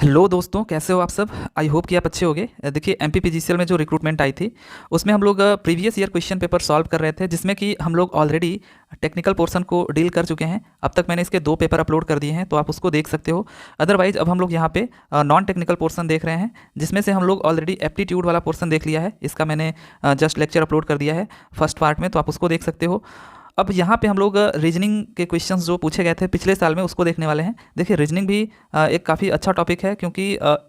Hello दोस्तों, कैसे हो आप सब। आई होप कि आप अच्छे होंगे। देखिए एमपीपीजीसीएल में जो रिक्रूटमेंट आई थी उसमें हम लोग previous year question paper solve कर रहे थे, जिसमें कि हम लोग ऑलरेडी टेक्निकल पोर्शन को डील कर चुके हैं। अब तक मैंने इसके 2 पेपर अपलोड कर दिए हैं, तो आप उसको देख सकते हो। अदरवाइज अब हम लोग यहाँ पे नॉन टेक्निकल पोर्शन देख रहे हैं, जिसमें से हम लोग ऑलरेडी एप्टीट्यूड वाला पोर्शन देख लिया है। इसका मैंने जस्ट लेक्चर अपलोड कर दिया है फर्स्ट पार्ट में, तो आप उसको देख सकते हो। अब यहाँ पे हम लोग रीजनिंग के क्वेश्चंस जो पूछे गए थे पिछले साल में उसको देखने वाले हैं। देखिए रीजनिंग भी एक काफ़ी अच्छा टॉपिक है, क्योंकि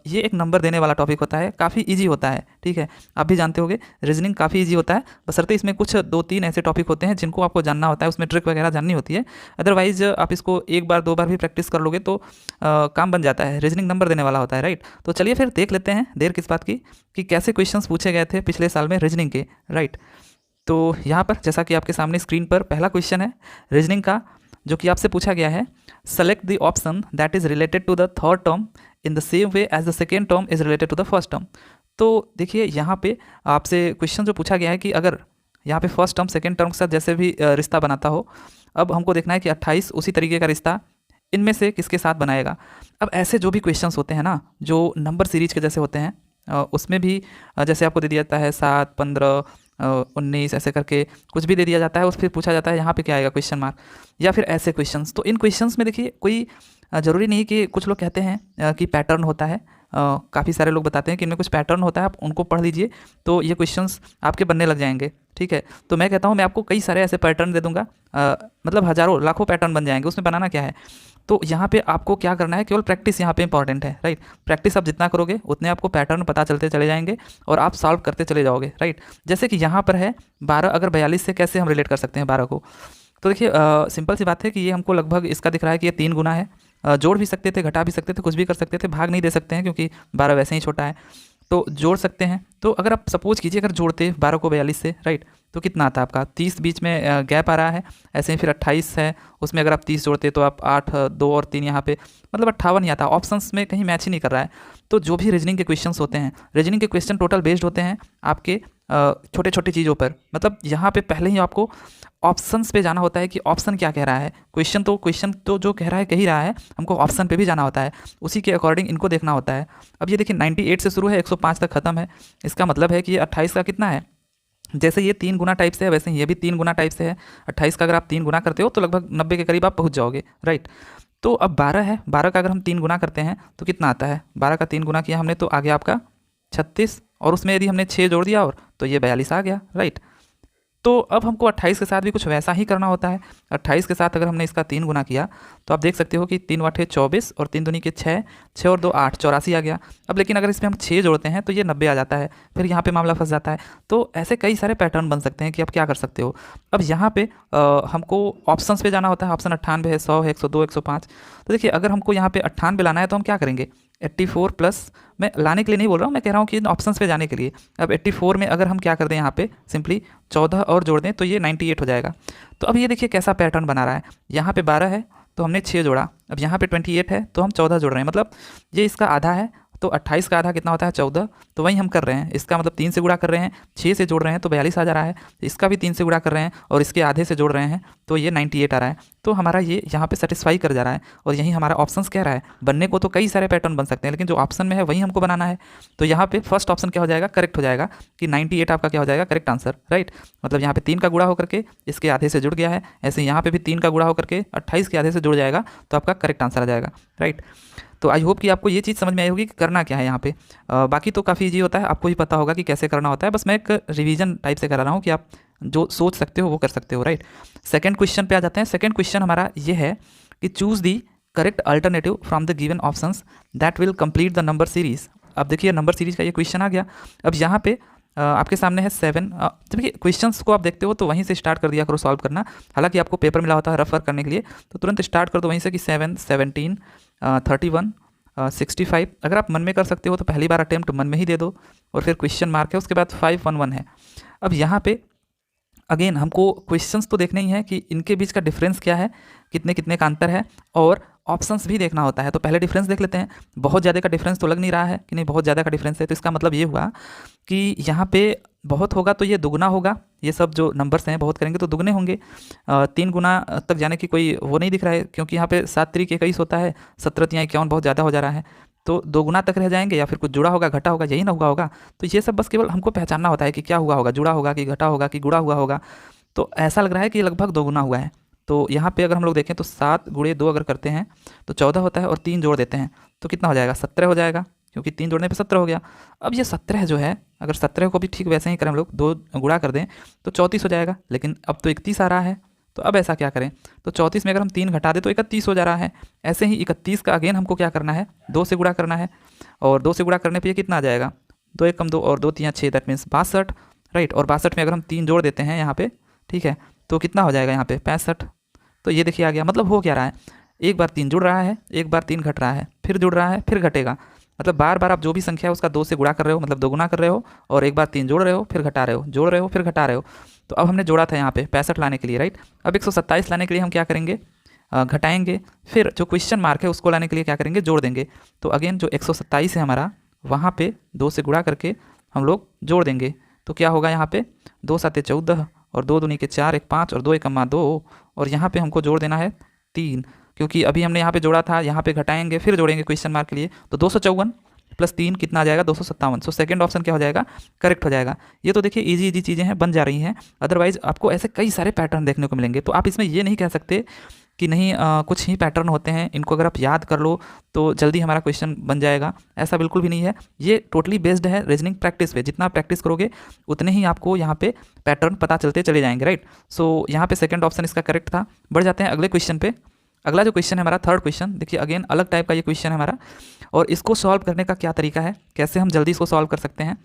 ये एक नंबर देने वाला टॉपिक होता है, काफ़ी इजी होता है। ठीक है, आप भी जानते होंगे रीजनिंग काफ़ी इजी होता है, बशर्ते इसमें कुछ 2-3 ऐसे टॉपिक होते हैं जिनको आपको जानना होता है, उसमें ट्रिक वगैरह जाननी होती है। अदरवाइज आप इसको एक बार 2 बार भी प्रैक्टिस कर लोगे तो काम बन जाता है। रीजनिंग नंबर देने वाला होता है, राइट। तो चलिए फिर देख लेते हैं, देर किस बात की, कि कैसे क्वेश्चन पूछे गए थे पिछले साल में रीजनिंग के, राइट। तो यहाँ पर जैसा कि आपके सामने स्क्रीन पर पहला क्वेश्चन है रीजनिंग का, जो कि आपसे पूछा गया है। Select the option that is related to the third term in the same way as the second term is related to the first term. तो देखिए यहाँ पे आपसे क्वेश्चन जो पूछा गया है कि अगर यहाँ पे फर्स्ट टर्म सेकेंड टर्म के साथ जैसे भी रिश्ता बनाता हो, अब हमको देखना है कि 28 उसी तरीके का रिश्ता इनमें से किसके साथ बनाएगा। अब ऐसे जो भी क्वेश्चंस होते हैं ना, जो नंबर सीरीज के जैसे होते हैं, उसमें भी जैसे आपको दे दिया जाता है 7, 15, 19 ऐसे करके कुछ भी दे दिया जाता है, उस फिर पूछा जाता है यहाँ पे क्या आएगा, क्वेश्चन मार्क, या फिर ऐसे क्वेश्चंस। तो इन क्वेश्चंस में देखिए कोई ज़रूरी नहीं कि, कुछ लोग कहते हैं कि पैटर्न होता है। काफ़ी सारे लोग बताते हैं कि इनमें कुछ पैटर्न होता है, आप उनको पढ़ लीजिए तो ये क्वेश्चंस आपके बनने लग जाएंगे। ठीक है, तो मैं कहता हूँ मैं आपको कई सारे ऐसे पैटर्न दे दूंगा, मतलब हज़ारों लाखों पैटर्न बन जाएंगे, उसमें बनाना क्या है। तो यहाँ पे आपको क्या करना है, केवल प्रैक्टिस यहाँ पे इंपॉर्टेंट है, राइट। प्रैक्टिस आप जितना करोगे उतने आपको पैटर्न पता चलते चले जाएंगे और आप सॉल्व करते चले जाओगे, राइट। जैसे कि यहाँ पर है 12, अगर 42 से कैसे हम रिलेट कर सकते हैं 12 को। तो देखिए सिंपल सी बात है कि ये हमको लगभग इसका दिख रहा है कि ये 3 गुना है। जोड़ भी सकते थे, घटा भी सकते थे, कुछ भी कर सकते थे, भाग नहीं दे सकते हैं क्योंकि 12 वैसे ही छोटा है। तो जोड़ सकते हैं। तो अगर आप सपोज कीजिए अगर जोड़ते 12 को 42 से, राइट, तो कितना आता है आपका 30, बीच में गैप आ रहा है। ऐसे ही फिर 28 है, उसमें अगर आप 30 जोड़ते तो आप 8, 2 और 3 यहाँ पे मतलब 58 ही आता है। ऑप्शंस में कहीं मैच ही नहीं कर रहा है। तो जो भी रीजनिंग के क्वेश्चंस होते हैं, रीजनिंग के क्वेश्चन टोटल बेस्ड होते हैं आपके छोटे छोटे चीज़ों पर। मतलब यहाँ पे पहले ही आपको ऑप्शंस पे जाना होता है कि ऑप्शन क्या कह रहा है। क्वेश्चन तो जो कह रहा है कह ही रहा है, हमको ऑप्शन पे भी जाना होता है, उसी के अकॉर्डिंग इनको देखना होता है। अब ये देखिए 98 से शुरू है, 105 तक खत्म है। इसका मतलब है कि ये 28 का कितना है, जैसे ये 3 गुना टाइप से है वैसे ही ये भी 3 गुना टाइप से है। 28 का अगर आप 3 गुना करते हो तो लगभग 90 के करीब आप पहुँच जाओगे, राइट। तो अब 12 है, 12 का अगर हम 3 गुना करते हैं तो कितना आता है, 12 का 3 गुना किया हमने तो आ गया आपका 36, और उसमें यदि हमने 6 जोड़ दिया और तो ये 42 आ गया, राइट। तो अब हमको 28 के साथ भी कुछ वैसा ही करना होता है। 28 के साथ अगर हमने इसका 3 गुना किया तो आप देख सकते हो कि 3 वाठे 24 और 3 दूनी के 6, 6 और 2 8, 84 आ गया। अब लेकिन अगर इसमें हम 6 जोड़ते हैं तो ये 90 आ जाता है, फिर यहाँ पे मामला फंस जाता है। तो ऐसे कई सारे पैटर्न बन सकते हैं कि आप क्या कर सकते हो। अब यहाँ पे हमको ऑप्शंस पे जाना होता है। ऑप्शन 98 है, 100 है, 102, 105। तो देखिए अगर हमको यहाँ पे 98 लाना है तो हम क्या करेंगे, 84 प्लस, मैं लाने के लिए नहीं बोल रहा हूँ, मैं कह रहा हूँ कि इन ऑप्शंस पे जाने के लिए। अब 84 में अगर हम क्या कर दें, यहाँ पे सिंपली 14 और जोड़ दें तो ये 98 हो जाएगा। तो अब ये देखिए कैसा पैटर्न बना रहा है। यहाँ पे 12 है तो हमने 6 जोड़ा, अब यहाँ पे 28 है तो हम 14 जोड़ रहे हैं, मतलब ये इसका आधा है। तो 28 का आधा कितना होता है, 14। तो वही हम कर रहे हैं, इसका मतलब 3 से गुणा कर रहे हैं, 6 से जोड़ रहे हैं तो 42 आ जा रहा है। इसका भी 3 से गुणा कर रहे हैं और इसके आधे से जोड़ रहे हैं तो ये 98 आ रहा है। तो हमारा ये यहाँ पे सेटिस्फाई कर जा रहा है और यही हमारा ऑप्शंस कह रहा है। बनने को तो कई सारे पैटर्न बन सकते हैं, लेकिन जो ऑप्शन में है वही हमको बनाना है। तो यहाँ पे फर्स्ट ऑप्शन क्या हो जाएगा, करेक्ट हो जाएगा कि 98 आपका क्या हो जाएगा, करेक्ट आंसर, राइट। मतलब यहाँ पे 3 का गुणा होकर के इसके आधे से जुड़ गया है, ऐसे यहाँ पे भी 3 का गुणा होकर के 28 के आधे से जुड़ जाएगा तो आपका करेक्ट आंसर आ जाएगा, राइट। तो आई होप कि आपको ये चीज़ समझ में आई होगी कि करना क्या है यहाँ पे। बाकी तो काफ़ी ईजी होता है, आपको ही पता होगा कि कैसे करना होता है। बस मैं एक रिवीजन टाइप से करा रहा हूँ कि आप जो सोच सकते हो वो कर सकते हो, राइट। सेकंड क्वेश्चन पे आ जाते हैं। सेकंड क्वेश्चन हमारा ये है कि choose the correct alternative from the given options that will complete the number series. अब देखिए नंबर सीरीज का ये क्वेश्चन आ गया। अब यहाँ पे आपके सामने है 7। देखिए क्वेश्चंस को आप देखते हो तो वहीं से स्टार्ट कर दिया करो सॉल्व करना। हालांकि आपको पेपर मिला होता है रेफर करने के लिए, तो तुरंत स्टार्ट कर दो वहीं से कि 7, 17, 31, 65। अगर आप मन में कर सकते हो तो पहली बार अटेम्प्ट मन में ही दे दो और फिर क्वेश्चन मार्क है, उसके बाद 511 है। अब यहाँ पे अगेन हमको क्वेश्चंस तो देखने ही है कि इनके बीच का डिफरेंस क्या है, कितने कितने का अंतर है, और ऑप्शंस भी देखना होता है। तो पहले डिफरेंस देख लेते हैं। बहुत ज़्यादा का डिफरेंस तो लग नहीं रहा है कि नहीं, बहुत ज़्यादा का डिफरेंस है, तो इसका मतलब ये हुआ कि यहाँ पे बहुत होगा तो ये दुगना होगा। ये सब जो नंबर्स हैं बहुत करेंगे तो दुगने होंगे। 3 गुना तक जाने की कोई वो नहीं दिख रहा है, क्योंकि यहाँ पे 7 3 21 होता है, 17 3 51 बहुत ज़्यादा हो जा रहा है। तो 2 गुना तक रह जाएंगे या फिर कुछ जुड़ा होगा घटा होगा, यही ना हुआ होगा। तो ये सब बस केवल हमको पहचानना होता है कि क्या हुआ होगा, जुड़ा होगा कि घटा होगा कि गुणा हुआ होगा। तो ऐसा लग रहा है कि लगभग 2 गुना हुआ है। तो यहाँ पे अगर हम लोग देखें तो 7 गुणे 2 अगर करते हैं तो 14 होता है, और 3 जोड़ देते हैं तो कितना हो जाएगा, 17 हो जाएगा, क्योंकि 3 जोड़ने पे 17 हो गया। अब ये 17 जो है, अगर 17 को भी ठीक वैसे ही करें हम लोग, 2 गुणा कर दें तो 34 हो जाएगा, लेकिन अब तो 31 आ रहा है। तो अब ऐसा क्या करें, तो 34 में अगर हम 3 घटा दें तो 31 हो जा रहा है। ऐसे ही 31 का अगेन हमको क्या करना है, 2 से गुणा करना है, और 2 से गुणा करने पे ये कितना आ जाएगा, 2 एकम 2 और 2 3 6, दैट मीन्स 62, राइट। और 62 में अगर हम 3 जोड़ देते हैं यहाँ पे, ठीक है, तो कितना हो जाएगा यहाँ पे 65। तो ये देखिए आ गया। मतलब हो क्या रहा है, एक बार 3 जुड़ रहा है, एक बार 3 घट रहा है, फिर जुड़ रहा है, फिर घटेगा। मतलब बार बार आप जो भी संख्या है उसका 2 से गुणा कर रहे हो, मतलब 2 गुना कर रहे हो, और एक बार 3 जोड़ रहे हो, फिर घटा रहे हो, जोड़ रहे हो, फिर घटा रहे हो। तो अब हमने जोड़ा था यहाँ पे 65 लाने के लिए, राइट। अब 127 लाने के लिए हम क्या करेंगे, घटाएंगे, फिर जो क्वेश्चन मार्क है उसको लाने के लिए क्या करेंगे, जोड़ देंगे। तो अगेन जो 127 है हमारा, वहाँ पे 2 से गुणा करके हम लोग जोड़ देंगे। तो क्या होगा यहाँ पे, 2 7 14 और 2 दूनी के 4, 1 5 और 2 1 2, और यहाँ पे हमको जोड़ देना है 3, क्योंकि अभी हमने यहाँ पे जोड़ा था, यहाँ पे घटाएंगे फिर जोड़ेंगे क्वेश्चन मार्क के लिए। तो 254 प्लस 3 कितना आ जाएगा, 257। सो सेकंड ऑप्शन क्या हो जाएगा, करेक्ट हो जाएगा। ये तो देखिए इजी इजी चीज़ें हैं, बन जा रही हैं। अदरवाइज आपको ऐसे कई सारे पैटर्न देखने को मिलेंगे, तो आप इसमें ये नहीं कह सकते कि नहीं कुछ ही पैटर्न होते हैं, इनको अगर आप याद कर लो तो जल्दी हमारा क्वेश्चन बन जाएगा। ऐसा बिल्कुल भी नहीं है, ये टोटली बेस्ड है रीजनिंग प्रैक्टिस पे। जितना प्रैक्टिस करोगे उतने ही आपको यहाँ पे पैटर्न पता चलते चले जाएंगे, राइट। सो यहाँ पे सेकंड ऑप्शन इसका करेक्ट था। बढ़ जाते हैं अगले क्वेश्चन पे। अगला जो क्वेश्चन है हमारा थर्ड क्वेश्चन, देखिए अगेन अलग टाइप का ये क्वेश्चन है हमारा, और इसको सॉल्व करने का क्या तरीका है, कैसे हम जल्दी इसको सॉल्व कर सकते हैं।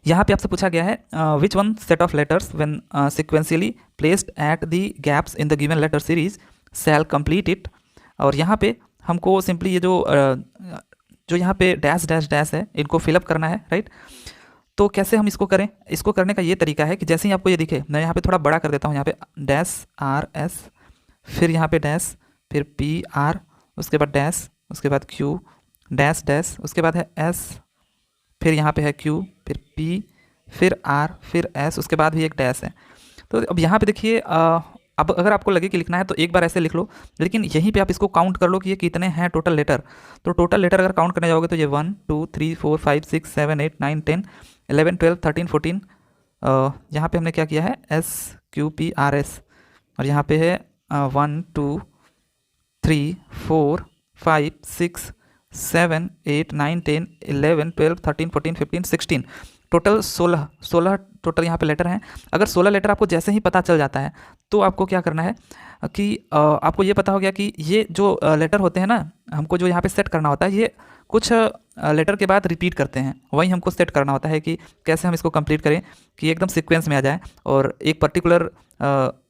यहाँ पे आपसे पूछा गया है which one set of letters when sequentially placed at the gaps in the given letter series shall complete it. और यहाँ पे हमको सिंपली ये जो यहाँ पे डैश डैश डैश है, इनको फिलअप करना है, राइट। तो कैसे हम इसको करें, इसको करने का ये तरीका है कि जैसे ही आपको ये दिखे, मैं यहाँ पे थोड़ा बड़ा कर देता हूँ, यहाँ पे डैश आर एस, फिर यहाँ पे डैश, फिर पी आर, उसके बाद डैश, उसके बाद क्यू, डैश डैश, उसके बाद है एस, फिर यहाँ पे है क्यू, फिर पी, फिर आर, फिर एस, उसके बाद भी एक डैश है। तो अब यहाँ पे देखिए अब अगर आपको लगे कि लिखना है तो एक बार ऐसे लिख लो, लेकिन यहीं पे आप इसको काउंट कर लो कि ये कितने हैं टोटल लेटर। तो टोटल लेटर अगर काउंट करने जाओगे तो ये 1 2 3 4 5 6 7 8 9 10 11 12 13 14, यहाँ पे हमने क्या किया है S Q P R S, और यहाँ पे है 1 2 3 4 5 6 7 8 9 10 11 12 13 14 15 16, टोटल 16 टोटल यहाँ पे लेटर हैं। अगर 16 लेटर आपको जैसे ही पता चल जाता है तो आपको क्या करना है कि आपको ये पता हो गया कि ये जो लेटर होते हैं ना, हमको जो यहाँ पे सेट करना होता है, ये कुछ लेटर के बाद रिपीट करते हैं। वही हमको सेट करना होता है कि कैसे हम इसको कंप्लीट करें कि एकदम सीक्वेंस में आ जाए, और एक पर्टिकुलर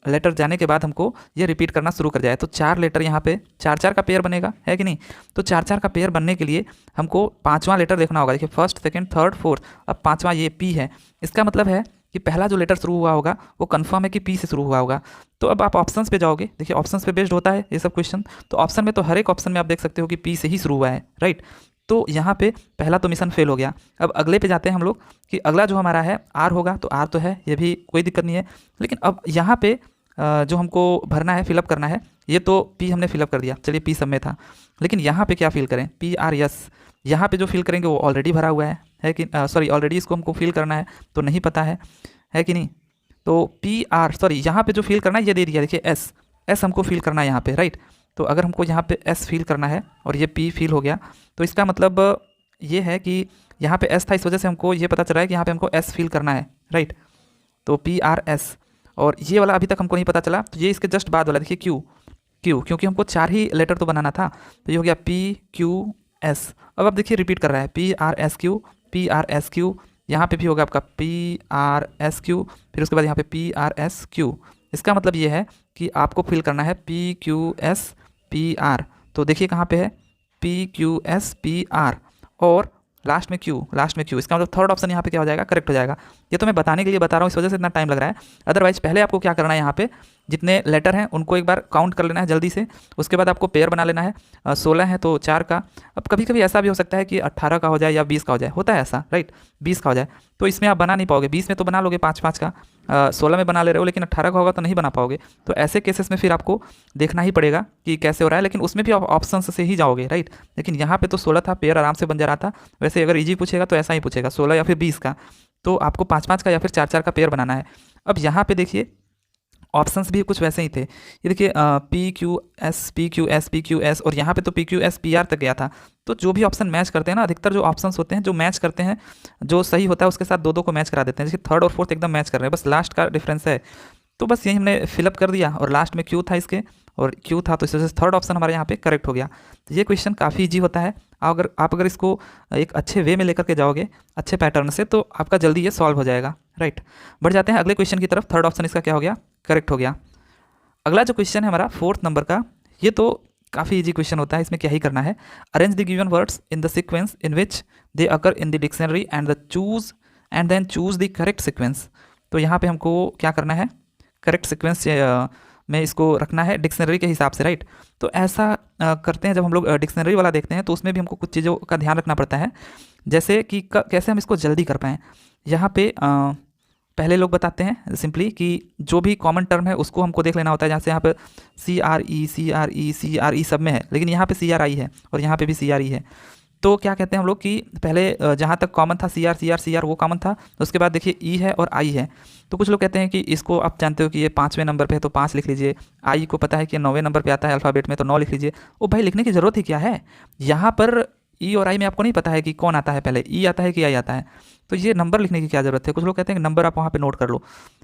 लेटर जाने के बाद हमको ये रिपीट करना शुरू कर जाए। तो 4 लेटर यहाँ पे 4 का पेयर बनेगा, है कि नहीं। तो 4 का पेयर बनने के लिए हमको 5वां लेटर देखना होगा। देखिए फर्स्ट सेकंड थर्ड फोर्थ, अब 5वां ये पी है। इसका मतलब है कि पहला जो लेटर शुरू हुआ होगा वो कंफर्म है कि पी से शुरू हुआ होगा। तो अब आप ऑप्शंस पे जाओगे, देखिए ऑप्शंस पे बेस्ड होता है ये सब क्वेश्चन। तो ऑप्शन में तो हर एक ऑप्शन में आप देख सकते हो कि पी से ही शुरू हुआ है, राइट। तो यहाँ पे पहला तो मिशन फेल हो गया। अब अगले पे जाते हैं हम लोग कि अगला जो हमारा है आर होगा, तो आर तो है, ये भी कोई दिक्कत नहीं है। लेकिन अब यहाँ पे जो हमको भरना है, फिलअप करना है, ये तो पी हमने फिलअप कर दिया, चलिए पी सब में था। लेकिन यहाँ पे क्या फिल करें, पी आर यस, यहाँ पे जो फिल करेंगे वो ऑलरेडी भरा हुआ है कि सॉरी ऑलरेडी इसको हमको फिल करना है तो नहीं पता है कि नहीं। तो पी आर सॉरी यहाँ पे जो फिल करना है ये दे दिया, देखिए एस हमको फिल करना है यहाँ पे, राइट। तो अगर हमको यहाँ पे एस फिल करना है और ये पी फिल हो गया, तो इसका मतलब ये है कि यहाँ पे एस था, इस वजह से हमको ये पता चल रहा है कि यहाँ पे हमको एस फिल करना है, राइट। तो पी आर एस, और ये वाला अभी तक हमको नहीं पता चला, तो ये इसके जस्ट बाद वाला देखिए क्यू, क्योंकि हमको 4 ही लेटर तो बनाना था। तो ये हो गया पी क्यू एस। अब आप देखिए रिपीट कर रहा है P R S Q, P R S Q, यहाँ पे भी होगा आपका पी आर एस क्यू, फिर उसके बाद यहाँ पे पी आर एस क्यू। इसका मतलब ये है कि आपको फिल करना है P Q S P R. तो देखिए कहाँ पे है P Q S P R, और लास्ट में क्यू। इसका मतलब थर्ड ऑप्शन यहाँ पे क्या हो जाएगा, करेक्ट हो जाएगा। ये तो मैं बताने के लिए बता रहा हूँ, इस वजह से इतना टाइम लग रहा है। अदरवाइज पहले आपको क्या करना है, यहाँ पे जितने लेटर हैं उनको एक बार काउंट कर लेना है जल्दी से। उसके बाद आपको पेयर बना लेना है। 16 है तो 4 का। अब कभी कभी ऐसा भी हो सकता है कि 18 का हो जाए या 20 का हो जाए, होता है ऐसा, राइट, 20 का हो जाए तो इसमें आप बना नहीं पाओगे। 20 में तो बना लोगे 5-5 का, 16 में बना ले रहे हो, लेकिन 18 का होगा तो नहीं बना पाओगे। तो ऐसे केसेस में फिर आपको देखना ही पड़ेगा कि कैसे हो रहा है, लेकिन उसमें भी आप ऑप्शन से ही जाओगे, राइट। लेकिन यहाँ पे तो 16 था, पेयर आराम से बन जा रहा था। वैसे अगर ईजी पूछेगा तो ऐसा ही पूछेगा, 16 या फिर 20 का, तो आपको 5-5 का या फिर 4-4 का पेयर बनाना है। अब यहाँ पे देखिए ऑप्शंस भी कुछ वैसे ही थे। ये देखिए PQS और यहाँ पे तो PQS PR तक गया था। तो जो भी ऑप्शन मैच करते हैं ना, अधिकतर जो ऑप्शंस होते हैं जो मैच करते हैं, जो सही होता है उसके साथ दो को मैच करा देते हैं। जैसे थर्ड और फोर्थ एकदम मैच कर रहे हैं, बस लास्ट का डिफरेंस है। तो बस यही हमने फिलअप कर दिया और लास्ट में Q था इसके, और Q था तो इस वजह से थर्ड ऑप्शन हमारे यहाँ पे करेक्ट हो गया। तो ये क्वेश्चन काफ़ी ईजी होता है। आप अगर इसको एक अच्छे वे में लेकर के जाओगे, अच्छे पैटर्न से, तो आपका जल्दी ये सॉल्व हो जाएगा, राइट। बढ़ जाते हैं अगले क्वेश्चन की तरफ। थर्ड ऑप्शन इसका क्या हो गया, करेक्ट हो गया। अगला जो क्वेश्चन है हमारा 4th नंबर का, ये तो काफ़ी इजी क्वेश्चन होता है। इसमें क्या ही करना है, arrange the given words in the sequence in which they occur in the dictionary and then choose the correct sequence. तो यहाँ पे हमको क्या करना है, करेक्ट सीक्वेंस में इसको रखना है डिक्शनरी के हिसाब से, राइट। तो ऐसा करते हैं, जब हम लोग डिक्शनरी वाला देखते हैं तो उसमें भी हमको कुछ चीज़ों का ध्यान रखना पड़ता है, जैसे कि कैसे हम इसको जल्दी कर पाएँ। यहाँ पे पहले लोग बताते हैं सिंपली कि जो भी कॉमन टर्म है उसको हमको देख लेना होता है। जहाँ से यहाँ पर CRE सब में है, लेकिन यहाँ पे CRI है और यहाँ पे भी CRE है। तो क्या कहते हैं हम लोग कि पहले जहाँ तक कॉमन था CR वो कॉमन था, तो उसके बाद देखिए E है और I है। तो कुछ लोग कहते हैं कि इसको आप जानते हो कि ये 5वें नंबर पे है तो 5 लिख लीजिए, I को पता है कि 9वें नंबर पे आता है अल्फ़ाबेट में तो 9 लिख लीजिए। ओ भाई, लिखने की ज़रूरत ही क्या है, यहाँ पर E और I में आपको नहीं पता है कि कौन आता है पहले, E आता है कि I आता है, तो ये नंबर लिखने की क्या ज़रूरत है। कुछ लोग कहते हैं कि नंबर आप वहाँ पे नोट कर लो,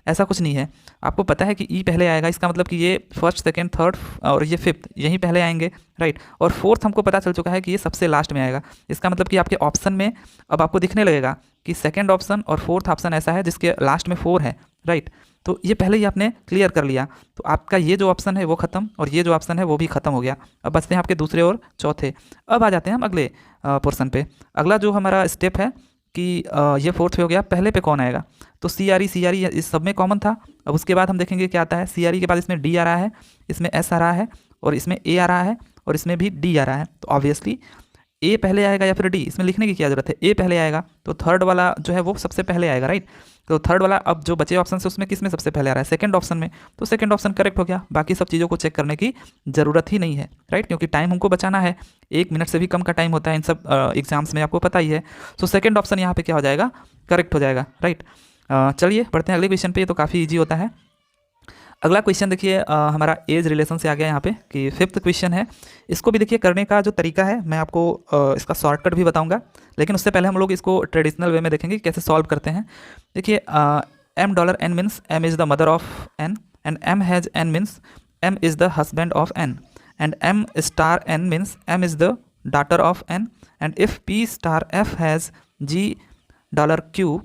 ऐसा कुछ नहीं है। आपको पता है कि E पहले आएगा, इसका मतलब कि ये फर्स्ट, सेकंड, थर्ड और ये फिफ्थ यहीं पहले आएंगे, राइट। और फोर्थ हमको पता चल चुका है कि ये सबसे लास्ट में आएगा। इसका मतलब कि आपके ऑप्शन में अब आपको दिखने लगेगा कि सेकेंड ऑप्शन और फोर्थ ऑप्शन ऐसा है जिसके लास्ट में 4 है, राइट। तो ये पहले ही आपने क्लियर कर लिया, तो आपका ये जो ऑप्शन है वो खत्म और ये जो ऑप्शन है वो भी खत्म हो गया। अब बचते हैं आपके दूसरे और चौथे। अब आ जाते हैं हम अगले पोर्शन पे। अगला जो हमारा स्टेप है कि ये फोर्थ पे हो गया, पहले पे कौन आएगा, तो CRE इस सब में कॉमन था। अब उसके बाद हम देखेंगे क्या आता है, CRE के बाद इसमें D आ रहा है, इसमें S आ रहा है और इसमें A आ रहा है और इसमें भी D आ रहा है। तो ऑब्वियसली A पहले आएगा या फिर D, इसमें लिखने की क्या ज़रूरत है, A पहले आएगा तो थर्ड वाला जो है वो सबसे पहले आएगा, राइट। तो थर्ड वाला अब जो बचे ऑप्शन है उसमें किस में सबसे पहले आ रहा है, सेकंड ऑप्शन में, तो सेकंड ऑप्शन करेक्ट हो गया। बाकी सब चीज़ों को चेक करने की ज़रूरत ही नहीं है, राइट, क्योंकि टाइम हमको बचाना है। 1 मिनट से भी कम का टाइम होता है इन सब एग्जाम्स में, आपको पता ही है। तो सेकंड ऑप्शन यहाँ पे क्या हो जाएगा, करेक्ट हो जाएगा, राइट। चलिए बढ़ते हैं अगले क्वेश्चन पे, ये तो काफ़ी ईजी होता है। अगला क्वेश्चन देखिए हमारा एज रिलेशन से आ गया यहाँ पे कि 5th क्वेश्चन है। इसको भी देखिए करने का जो तरीका है मैं आपको इसका शॉर्टकट भी बताऊंगा, लेकिन उससे पहले हम लोग इसको ट्रेडिशनल वे में देखेंगे कि कैसे सॉल्व करते हैं। देखिए $M means M is the mother of N and M has N means M is the husband of N and M*N means M is the daughter of N and if P*F has $Q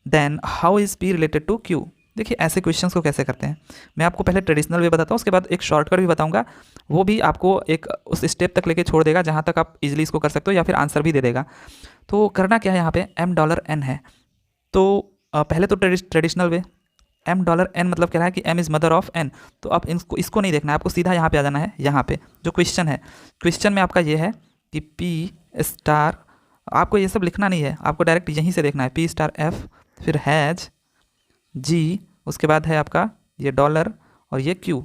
then how is P related to Q। देखिए ऐसे questions को कैसे करते हैं, मैं आपको पहले traditional way बताता हूँ, उसके बाद एक शॉर्टकट भी बताऊंगा, वो भी आपको एक उस स्टेप तक लेके छोड़ देगा जहाँ तक आप इजीली इसको कर सकते हो या फिर आंसर भी दे देगा। तो करना क्या है, यहाँ पे $M है, तो पहले तो ट्रेडिशनल वे $M मतलब कह रहा है कि M is mother of N, तो आप इसको नहीं देखना है, आपको सीधा यहाँ पे आ जाना है। यहाँ पे जो क्वेश्चन है, क्वेश्चन में आपका ये है कि P*, आपको ये सब लिखना नहीं है, आपको डायरेक्ट यहीं से देखना है, P*F फिर हैज G, उसके बाद है आपका ये डॉलर और ये Q।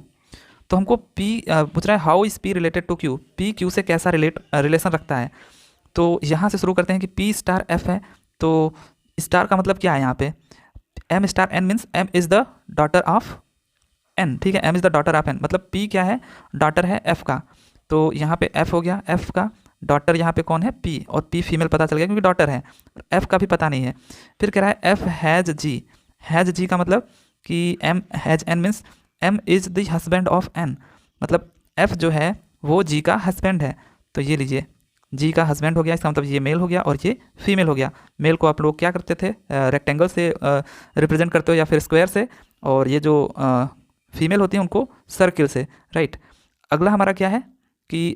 तो हमको P पूछ रहा है how is P related to Q, P Q से कैसा रिलेशन रखता है। तो यहाँ से शुरू करते हैं कि P*F है, तो स्टार का मतलब क्या है यहाँ पे, M*N means M is the daughter of N, ठीक है, M is the daughter of N, मतलब P क्या है, डॉटर है F का, तो यहाँ पे F हो गया, F का डॉटर यहाँ पे कौन है, P, और P फीमेल पता चल गया क्योंकि डॉटर है, F का भी पता नहीं है। फिर कह रहा है F has G, has G का मतलब कि M has N means M is the husband of N, मतलब F जो है वो G का हस्बैंड है। तो ये लीजिए G का हस्बैंड हो गया, इसका मतलब ये मेल हो गया और ये फीमेल हो गया। मेल को आप लोग क्या करते थे, रेक्टेंगल से रिप्रेजेंट करते हो या फिर स्क्वायर से, और ये जो फीमेल होती है उनको सर्किल से, राइट। अगला हमारा क्या है कि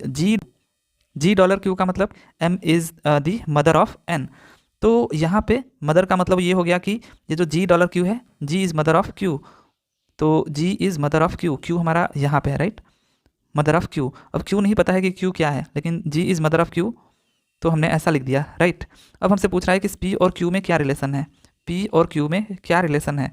$Q का मतलब M is the mother of N, तो यहाँ पे मदर का मतलब ये हो गया कि ये जो $Q है, G is mother of Q, तो G is mother of Q, Q हमारा यहाँ पे है राइट, मदर ऑफ क्यू। अब क्यू नहीं पता है कि क्यू क्या है, लेकिन G is mother of Q, तो हमने ऐसा लिख दिया राइट। अब हमसे पूछ रहा है कि पी और क्यू में क्या रिलेशन है, पी और क्यू में क्या रिलेशन है।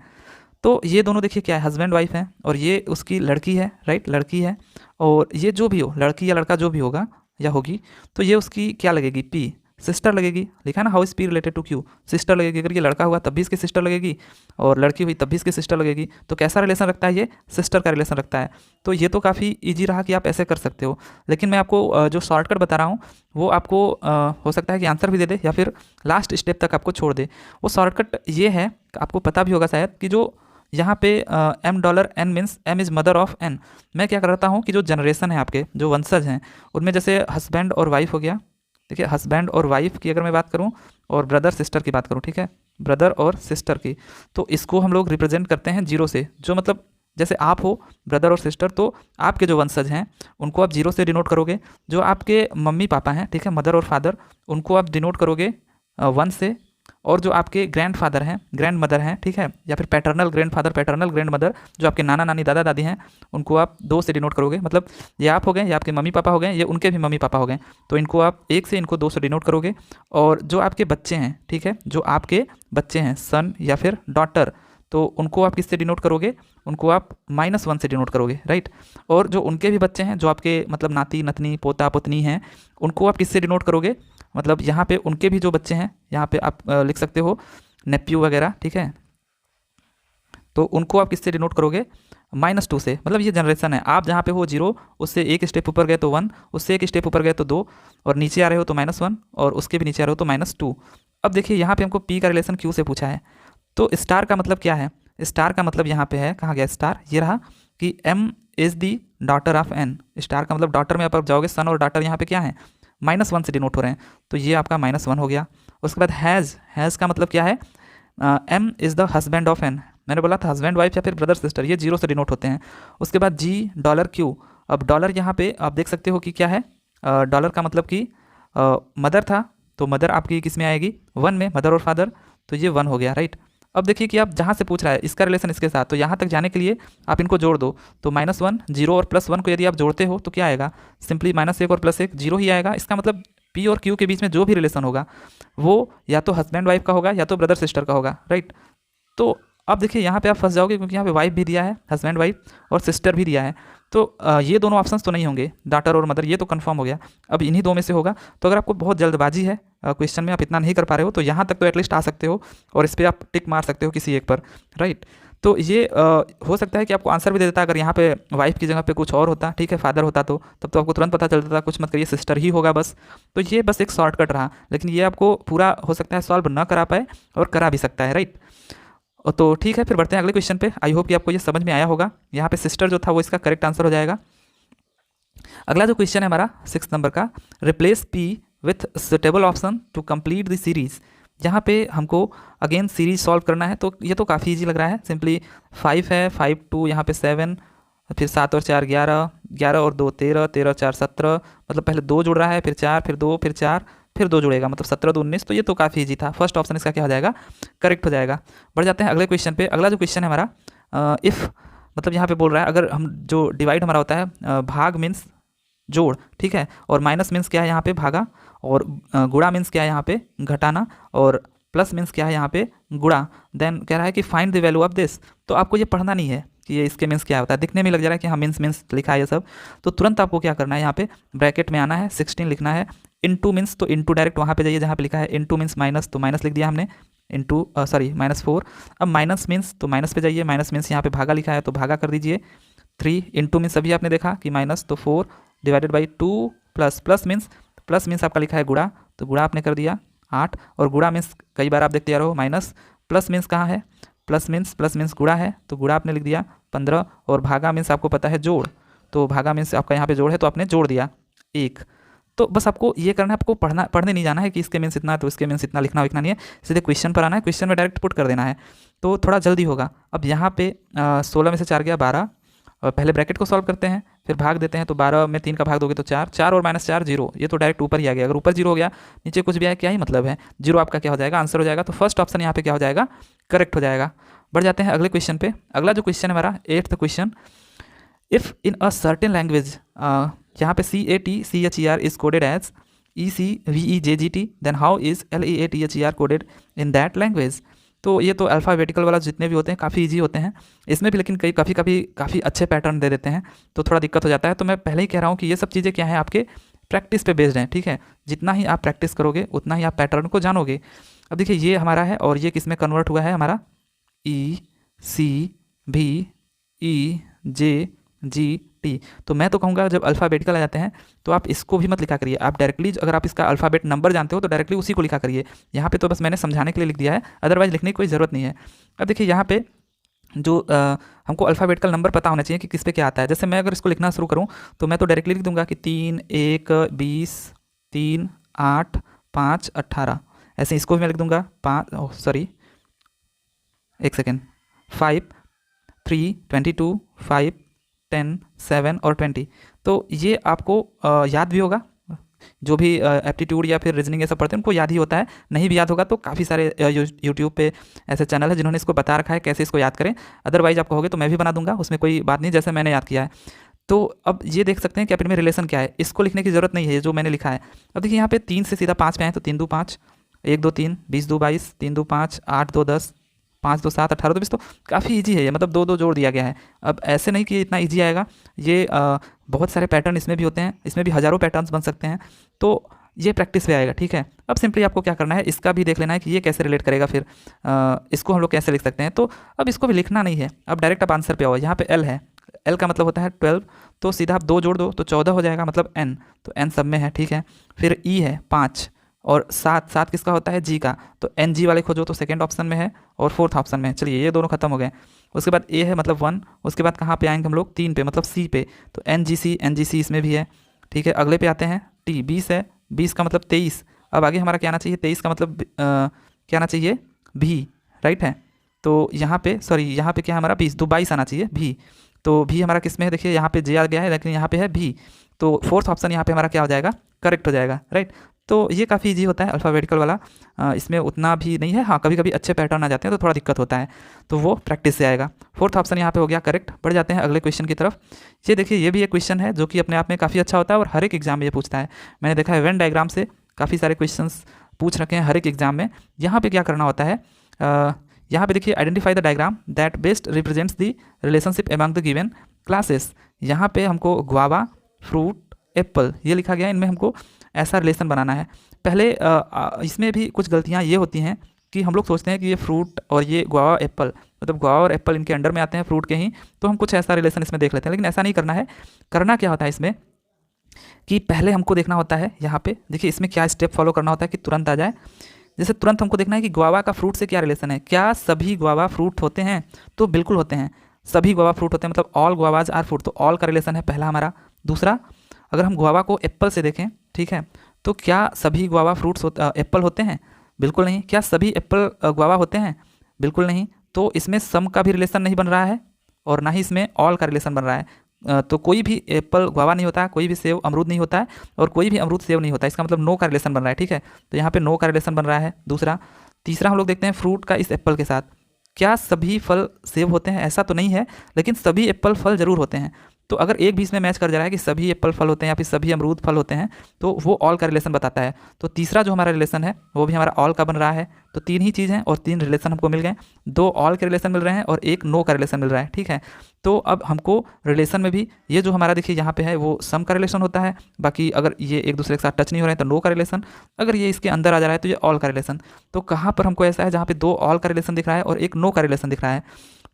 तो ये दोनों देखिए क्या है, हस्बैंड वाइफ है, और ये उसकी लड़की है राइट, लड़की है। और ये जो भी हो, लड़की या लड़का जो भी होगा या होगी, तो ये उसकी क्या लगेगी, पी, सिस्टर लगेगी। लिखा ना, how is P related to Q, sister लगेगी। अगर ये लड़का हुआ तब भी इसकी सिस्टर लगेगी, और लड़की हुई तब भी इसकी सिस्टर लगेगी। तो कैसा रिलेशन रखता है ये, सिस्टर का रिलेशन रखता है। तो ये तो काफ़ी ईजी रहा कि आप ऐसे कर सकते हो, लेकिन मैं आपको जो शॉर्टकट बता रहा हूँ वो आपको हो सकता है कि आंसर भी दे दे या फिर लास्ट स्टेप तक आपको छोड़ दे। वो शॉर्टकट ये है, आपको पता भी होगा शायद, कि जो यहाँ पे $m means m is mother of n। मैं क्या करता हूँ कि जो जनरेशन है आपके, जो वंशज हैं, उनमें जैसे हस्बैंड और वाइफ हो गया, देखिए हस्बैंड और वाइफ की अगर मैं बात करूँ, और ब्रदर सिस्टर की बात करूँ, ठीक है, ब्रदर और सिस्टर की, तो इसको हम लोग रिप्रेजेंट करते हैं जीरो से। जो मतलब जैसे आप हो ब्रदर और सिस्टर, तो आपके जो वंशज हैं उनको आप जीरो से डिनोट करोगे। जो आपके मम्मी पापा हैं, ठीक है, मदर और फादर, उनको आप डिनोट करोगे 1 से। और जो आपके ग्रैंड फादर हैं, ग्रैंड मदर हैं, ठीक है, या फिर paternal grand father, paternal grand mother, जो आपके नाना नानी दादा दादी हैं, उनको आप 2 से डिनोट करोगे। मतलब ये आप हो गए, ये आपके मम्मी पापा हो गए, ये उनके भी मम्मी पापा हो गए, तो इनको आप 1 से, इनको 2 से डिनोट करोगे। और जो आपके बच्चे हैं, ठीक है, जो आपके बच्चे हैं, सन या फिर डॉटर, तो उनको आप किससे डिनोट करोगे, उनको आप -1 से डिनोट करोगे राइट। और जो उनके भी बच्चे हैं, जो आपके मतलब नाती नतनी पोता पुतनी हैं, उनको आप किससे डिनोट करोगे, मतलब यहाँ पे उनके भी जो बच्चे हैं, यहाँ पे आप लिख सकते हो नेप्यू वगैरह, ठीक है, तो उनको आप किससे डिनोट करोगे, -2 से। मतलब ये जनरेशन है, आप जहाँ पे हो 0, उससे एक स्टेप ऊपर गए तो 1, उससे एक स्टेप ऊपर गए तो 2, और नीचे आ रहे हो तो -1, और उसके भी नीचे आ रहे हो तो -2। अब देखिए यहाँ पे हमको पी का रिलेशन क्यू से पूछा है, तो स्टार का मतलब क्या है, स्टार का मतलब यहाँ पे है, कहाँ गया स्टार, ये रहा, कि m is the daughter of n। Star का मतलब डॉटर में आप जाओगे, सन और डॉटर यहाँ पे क्या है, -1 से डिनोट हो रहे हैं, तो ये आपका -1 हो गया। उसके बाद हैज़ का मतलब क्या है, m is the husband of n। मैंने बोला था हस्बैंड वाइफ या फिर ब्रदर सिस्टर, ये 0 से डिनोट होते हैं। उसके बाद $Q। अब डॉलर यहाँ पे आप देख सकते हो कि क्या है, डॉलर का मतलब कि मदर था, तो मदर आपकी किस में आएगी, 1 में, मदर और फादर, तो ये 1 हो गया राइट। अब देखिए कि आप जहाँ से पूछ रहा है इसका रिलेशन इसके साथ, तो यहाँ तक जाने के लिए आप इनको जोड़ दो, तो -1, 0 और +1 को यदि आप जोड़ते हो तो क्या आएगा, सिंपली -1 और +1 0 ही आएगा। इसका मतलब पी और क्यू के बीच में जो भी रिलेशन होगा वो या तो हस्बैंड वाइफ का होगा या तो ब्रदर सिस्टर का होगा राइट। तो अब देखिए यहाँ पे आप फंस जाओगे, क्योंकि यहाँ पे वाइफ भी दिया है, हस्बैंड वाइफ, और सिस्टर भी दिया है, तो ये दोनों ऑप्शंस तो नहीं होंगे, डॉटर और मदर, ये तो कंफर्म हो गया। अब इन्हीं 2 में से होगा। तो अगर आपको बहुत जल्दबाजी है क्वेश्चन में, आप इतना नहीं कर पा रहे हो, तो यहाँ तक तो एटलीस्ट आ सकते हो, और इस पर आप टिक मार सकते हो किसी एक पर राइट। तो ये हो सकता है कि आपको आंसर भी दे देता अगर यहाँ पे वाइफ की जगह पे कुछ और होता, ठीक है, फादर होता, तो तब तो आपको तुरंत पता चल जाता, कुछ मत करिए सिस्टर ही होगा बस। तो ये बस एक शॉर्टकट रहा, लेकिन ये आपको पूरा हो सकता है सॉल्व ना करा पाए, और करा भी सकता है राइट। तो ठीक है, फिर बढ़ते हैं अगले क्वेश्चन पे। आई होप कि आपको ये समझ में आया होगा। यहाँ पे सिस्टर जो था वो इसका करेक्ट आंसर हो जाएगा। अगला जो क्वेश्चन है हमारा 6 नंबर का, replace P with suitable option to complete the series. यहाँ पे हमको अगेन सीरीज सॉल्व करना है, तो ये तो काफ़ी इजी लग रहा है, सिंपली 5 है, 5 2 यहाँ पे 7, फिर 7 और 4 11, 11 और 2 13, 13 और 4 17, मतलब पहले 2 जुड़ रहा है, फिर 4, फिर 2, फिर 4, फिर 2 जुड़ेगा, मतलब 17 2 19। तो ये तो काफ़ी इजी था, फर्स्ट ऑप्शन इसका क्या हो जाएगा, करेक्ट हो जाएगा। बढ़ जाते हैं अगले क्वेश्चन पे। अगला जो क्वेश्चन है हमारा, इफ़, मतलब यहाँ पे बोल रहा है अगर हम जो डिवाइड हमारा होता है, भाग मीन्स जोड़, ठीक है, और माइनस मीन्स क्या है यहाँ पे, भागा, और गुणा मीन्स क्या है यहाँ पे, घटाना, और प्लस मीन्स क्या है यहाँ पे, गुणा। देन कह रहा है कि find the value of this. तो आपको ये पढ़ना नहीं है कि ये इसके मीन्स क्या होता है, दिखने में लग जा रहा है कि हाँ मीन्स लिखा है ये सब, तो तुरंत आपको क्या करना है, यहाँ पे ब्रैकेट में आना है, 16 लिखना है, इनटू मीन्स, तो इनटू डायरेक्ट वहाँ पे जाइए जहाँ पे लिखा है इनटू मीन्स माइनस, तो माइनस लिख दिया हमने, इनटू -4। अब माइनस मीन्स, तो माइनस पे जाइए, माइनस मीन्स यहाँ पे भागा लिखा है तो भागा कर दीजिए। 3 इनटू मीन्स अभी आपने देखा कि माइनस, तो 4 डिवाइडेड बाई 2 प्लस मीन्स आपका लिखा है गुणा, तो गुणा आपने कर दिया 8, और गुणा मीन्स कई बार आप देखते आ रहे हो माइनस, प्लस मीन्स कहाँ है, प्लस मीन्स गुणा है, तो गुणा आपने लिख दिया 15, और भागा मीन्स आपको पता है जोड़, तो भागा मीन्स आपका यहाँ पे जोड़ है तो आपने जोड़ दिया 1। तो बस आपको ये करना है, आपको पढ़ने नहीं जाना है कि इसके मीन्स इतना तो इसके मीन्स इतना लिखना नहीं है, सीधे क्वेश्चन पर आना है, क्वेश्चन में डायरेक्ट पुट कर देना है, तो थोड़ा जल्दी होगा। अब यहाँ पे 16 में से 4 गया 12, पहले ब्रैकेट को सॉल्व करते हैं, फिर भाग देते हैं, तो 12 में 3 का भाग दोगे तो 4, 4 और -4 0, ये तो डायरेक्ट ऊपर ही आ गया। अगर ऊपर 0 हो गया, नीचे कुछ भी आया क्या ही मतलब है, 0 आपका क्या हो जाएगा, आंसर हो जाएगा। तो फर्स्ट ऑप्शन यहाँ पे क्या हो जाएगा, करेक्ट हो जाएगा। बढ़ जाते हैं अगले क्वेश्चन पे। अगला जो क्वेश्चन है हमारा 8th question, if in a certain language, यहाँ पे CATCHER is coded as ECVEJGT, then how is LEATHER coded in that language. तो ये तो अल्फ़ाबेटिकल वाला जितने भी होते हैं काफ़ी ईजी होते हैं, इसमें भी लेकिन काफ़ी अच्छे पैटर्न दे देते हैं, तो थोड़ा दिक्कत हो जाता है। तो मैं पहले ही कह रहा हूँ कि ये सब चीज़ें क्या है, आपके प्रैक्टिस पे बेस्ड हैं, ठीक है। जितना ही आप प्रैक्टिस करोगे उतना ही आप पैटर्न को जानोगे। अब देखिए ये हमारा है और ये किस में कन्वर्ट हुआ है हमारा, ECVEJGT। तो मैं तो कहूँगा जब अल्फ़ाबेटिकल आ जाते हैं तो आप इसको भी मत लिखा करिए, आप डायरेक्टली अगर आप इसका अल्फ़ाबेट नंबर जानते हो तो डायरेक्टली उसी को लिखा करिए। यहाँ पे तो बस मैंने समझाने के लिए लिख दिया है, अदरवाइज लिखने की कोई ज़रूरत नहीं है। अब देखिए यहाँ पे जो हमको अल्फ़ाबेटिकल नंबर पता होना चाहिए कि किस पे क्या आता है। जैसे मैं अगर इसको लिखना शुरू करूँ तो मैं तो डायरेक्टली लिख दूंगा कि 3 1 20 3 8 5 18, ऐसे इसको भी मैं लिख दूंगा 5 3 22 5 10 7 और 20। तो ये आपको याद भी होगा, जो भी एप्टीट्यूड या फिर रीजनिंग ये सब पढ़ते हैं उनको याद ही होता है। नहीं भी याद होगा तो काफ़ी सारे यूट्यूब पे ऐसे चैनल है जिन्होंने इसको बता रखा है कैसे इसको याद करें। अदरवाइज आप कहोगे तो मैं भी बना दूंगा, उसमें कोई बात नहीं, जैसे मैंने याद किया है। तो अब ये देख सकते हैं कि आप इनमें रिलेशन क्या है, इसको लिखने की ज़रूरत नहीं है जो मैंने लिखा है। अब देखिए यहाँ पे 3 से सीधा 5 पे आए तो 3 2 5, 1 2 3, 20 2 22, 3 2 5, 8 2 10, 5 2 7, 18 2 20। तो काफ़ी ईजी है ये, मतलब 2 2 जोड़ दिया गया है। अब ऐसे नहीं कि इतना ईजी आएगा, ये बहुत सारे पैटर्न इसमें भी होते हैं, इसमें भी हज़ारों पैटर्न्स बन सकते हैं। तो ये प्रैक्टिस पे आएगा, ठीक है। अब सिंपली आपको क्या करना है, इसका भी देख लेना है कि ये कैसे रिलेट करेगा, फिर इसको हम लोग कैसे लिख सकते हैं। तो अब इसको भी लिखना नहीं है, अब डायरेक्ट आप आंसर पे आओ। यहाँ पे L है, L का मतलब होता है 12, तो सीधा आप 2 जोड़ दो तो 14 हो जाएगा, मतलब N, तो N सब में है, ठीक है। फिर E है 5 और 7 किसका होता है, G का, तो NG वाले खोजो तो सेकेंड ऑप्शन में है और फोर्थ ऑप्शन में है। चलिए ये दोनों खत्म हो गए। उसके बाद A है मतलब 1, उसके बाद कहाँ पे आएंगे हम लोग, 3 पे मतलब C पे, तो NGC इसमें भी है, ठीक है। अगले पे आते हैं T, 20 है, 20 का मतलब 23। अब आगे हमारा क्या आना चाहिए, 23 का मतलब क्या आना चाहिए, भी, राइट है। तो यहाँ पे यहाँ पे क्या हमारा 20, तो 22 आना चाहिए, भी। तो भी हमारा किस में है, देखिए यहाँ पे जे आ गया है लेकिन यहाँ पे है भी, तो फोर्थ ऑप्शन यहाँ पे हमारा क्या हो जाएगा, करेक्ट हो जाएगा, राइट। तो ये काफ़ी इजी होता है अल्फ़ाबेटिकल वाला, इसमें उतना भी नहीं है। हाँ कभी कभी अच्छे पैटर्न आ जाते हैं तो थोड़ा दिक्कत होता है, तो वो प्रैक्टिस से आएगा। फोर्थ ऑप्शन यहाँ पे हो गया करेक्ट। बढ़ जाते हैं अगले क्वेश्चन की तरफ। ये देखिए ये भी एक क्वेश्चन है जो कि अपने आप में काफ़ी अच्छा होता है और हर एक एग्जाम में ये पूछता है। मैंने देखा है वेन डायग्राम से काफ़ी सारे क्वेश्चन पूछ रखे हैं हर एक एग्जाम में। यहाँ पर क्या करना होता है, यहाँ पे देखिए identify the diagram that best represents the relationship among the given classes. यहाँ पे हमको गुआवा, फ्रूट, एप्पल ये लिखा गया है, इनमें हमको ऐसा रिलेशन बनाना है। पहले इसमें भी कुछ गलतियाँ ये होती हैं कि हम लोग सोचते हैं कि ये फ्रूट और ये गुआवा एप्पल, मतलब गुआवा और एप्पल इनके अंडर में आते हैं फ्रूट के ही, तो हम कुछ ऐसा रिलेशन इसमें देख लेते हैं, लेकिन ऐसा नहीं करना है। करना क्या होता है इसमें कि पहले हमको देखना होता है, यहाँ पे देखिए इसमें क्या स्टेप फॉलो करना होता है कि तुरंत आ जाए। जैसे तुरंत हमको देखना है कि गुआवा का फ्रूट से क्या रिलेशन है, क्या सभी गुआवा फ्रूट होते हैं, तो बिल्कुल होते हैं, सभी गुआवा फ्रूट होते हैं, मतलब ऑल गुआवाज आर फ्रूट, तो ऑल का रिलेशन है पहला हमारा। दूसरा, अगर हम गुआवा को एप्पल से देखें, ठीक है, तो क्या सभी गुआवा फ्रूट्स एप्पल होते हैं, बिल्कुल नहीं। क्या सभी एप्पल गुआवा होते हैं, बिल्कुल नहीं। तो इसमें सम का भी रिलेशन नहीं बन रहा है और ना ही इसमें ऑल का रिलेशन बन रहा है। तो कोई भी एप्पल गुआवा नहीं होता है, कोई भी सेव अमरूद नहीं होता है और कोई भी अमरूद सेव नहीं होता है, इसका मतलब नो का रिलेशन बन रहा है, ठीक है। तो यहाँ पे नो का रिलेशन बन रहा है। दूसरा, तीसरा हम लोग देखते हैं फ्रूट का इस एप्पल के साथ, क्या सभी फल सेव होते हैं, ऐसा तो नहीं है, लेकिन सभी एप्पल फल जरूर होते हैं। तो अगर एक भी इसमें मैच कर जा रहा है कि सभी एप्पल फल होते हैं या फिर सभी अमरूद फल होते हैं, तो वो ऑल का रिलेशन बताता है। तो तीसरा जो हमारा रिलेशन है वो भी हमारा ऑल का बन रहा है। तो 3 ही चीज़ हैं और 3 रिलेशन हमको मिल गए, 2 ऑल के रिलेशन मिल रहे हैं और 1 नो का रिलेशन मिल रहा है, ठीक है। तो अब हमको रिलेशन में भी ये जो हमारा देखिए यहाँ पे है वो सम का रिलेशन होता है, बाकी अगर ये एक दूसरे के साथ टच नहीं हो रहे हैं तो नो का रिलेशन, अगर ये इसके अंदर आ जा रहा है तो ये ऑल का रिलेशन। तो कहाँ पर हमको ऐसा है जहाँ पे 2 ऑल का रिलेशन दिख रहा है और 1 नो का रिलेशन दिख रहा है।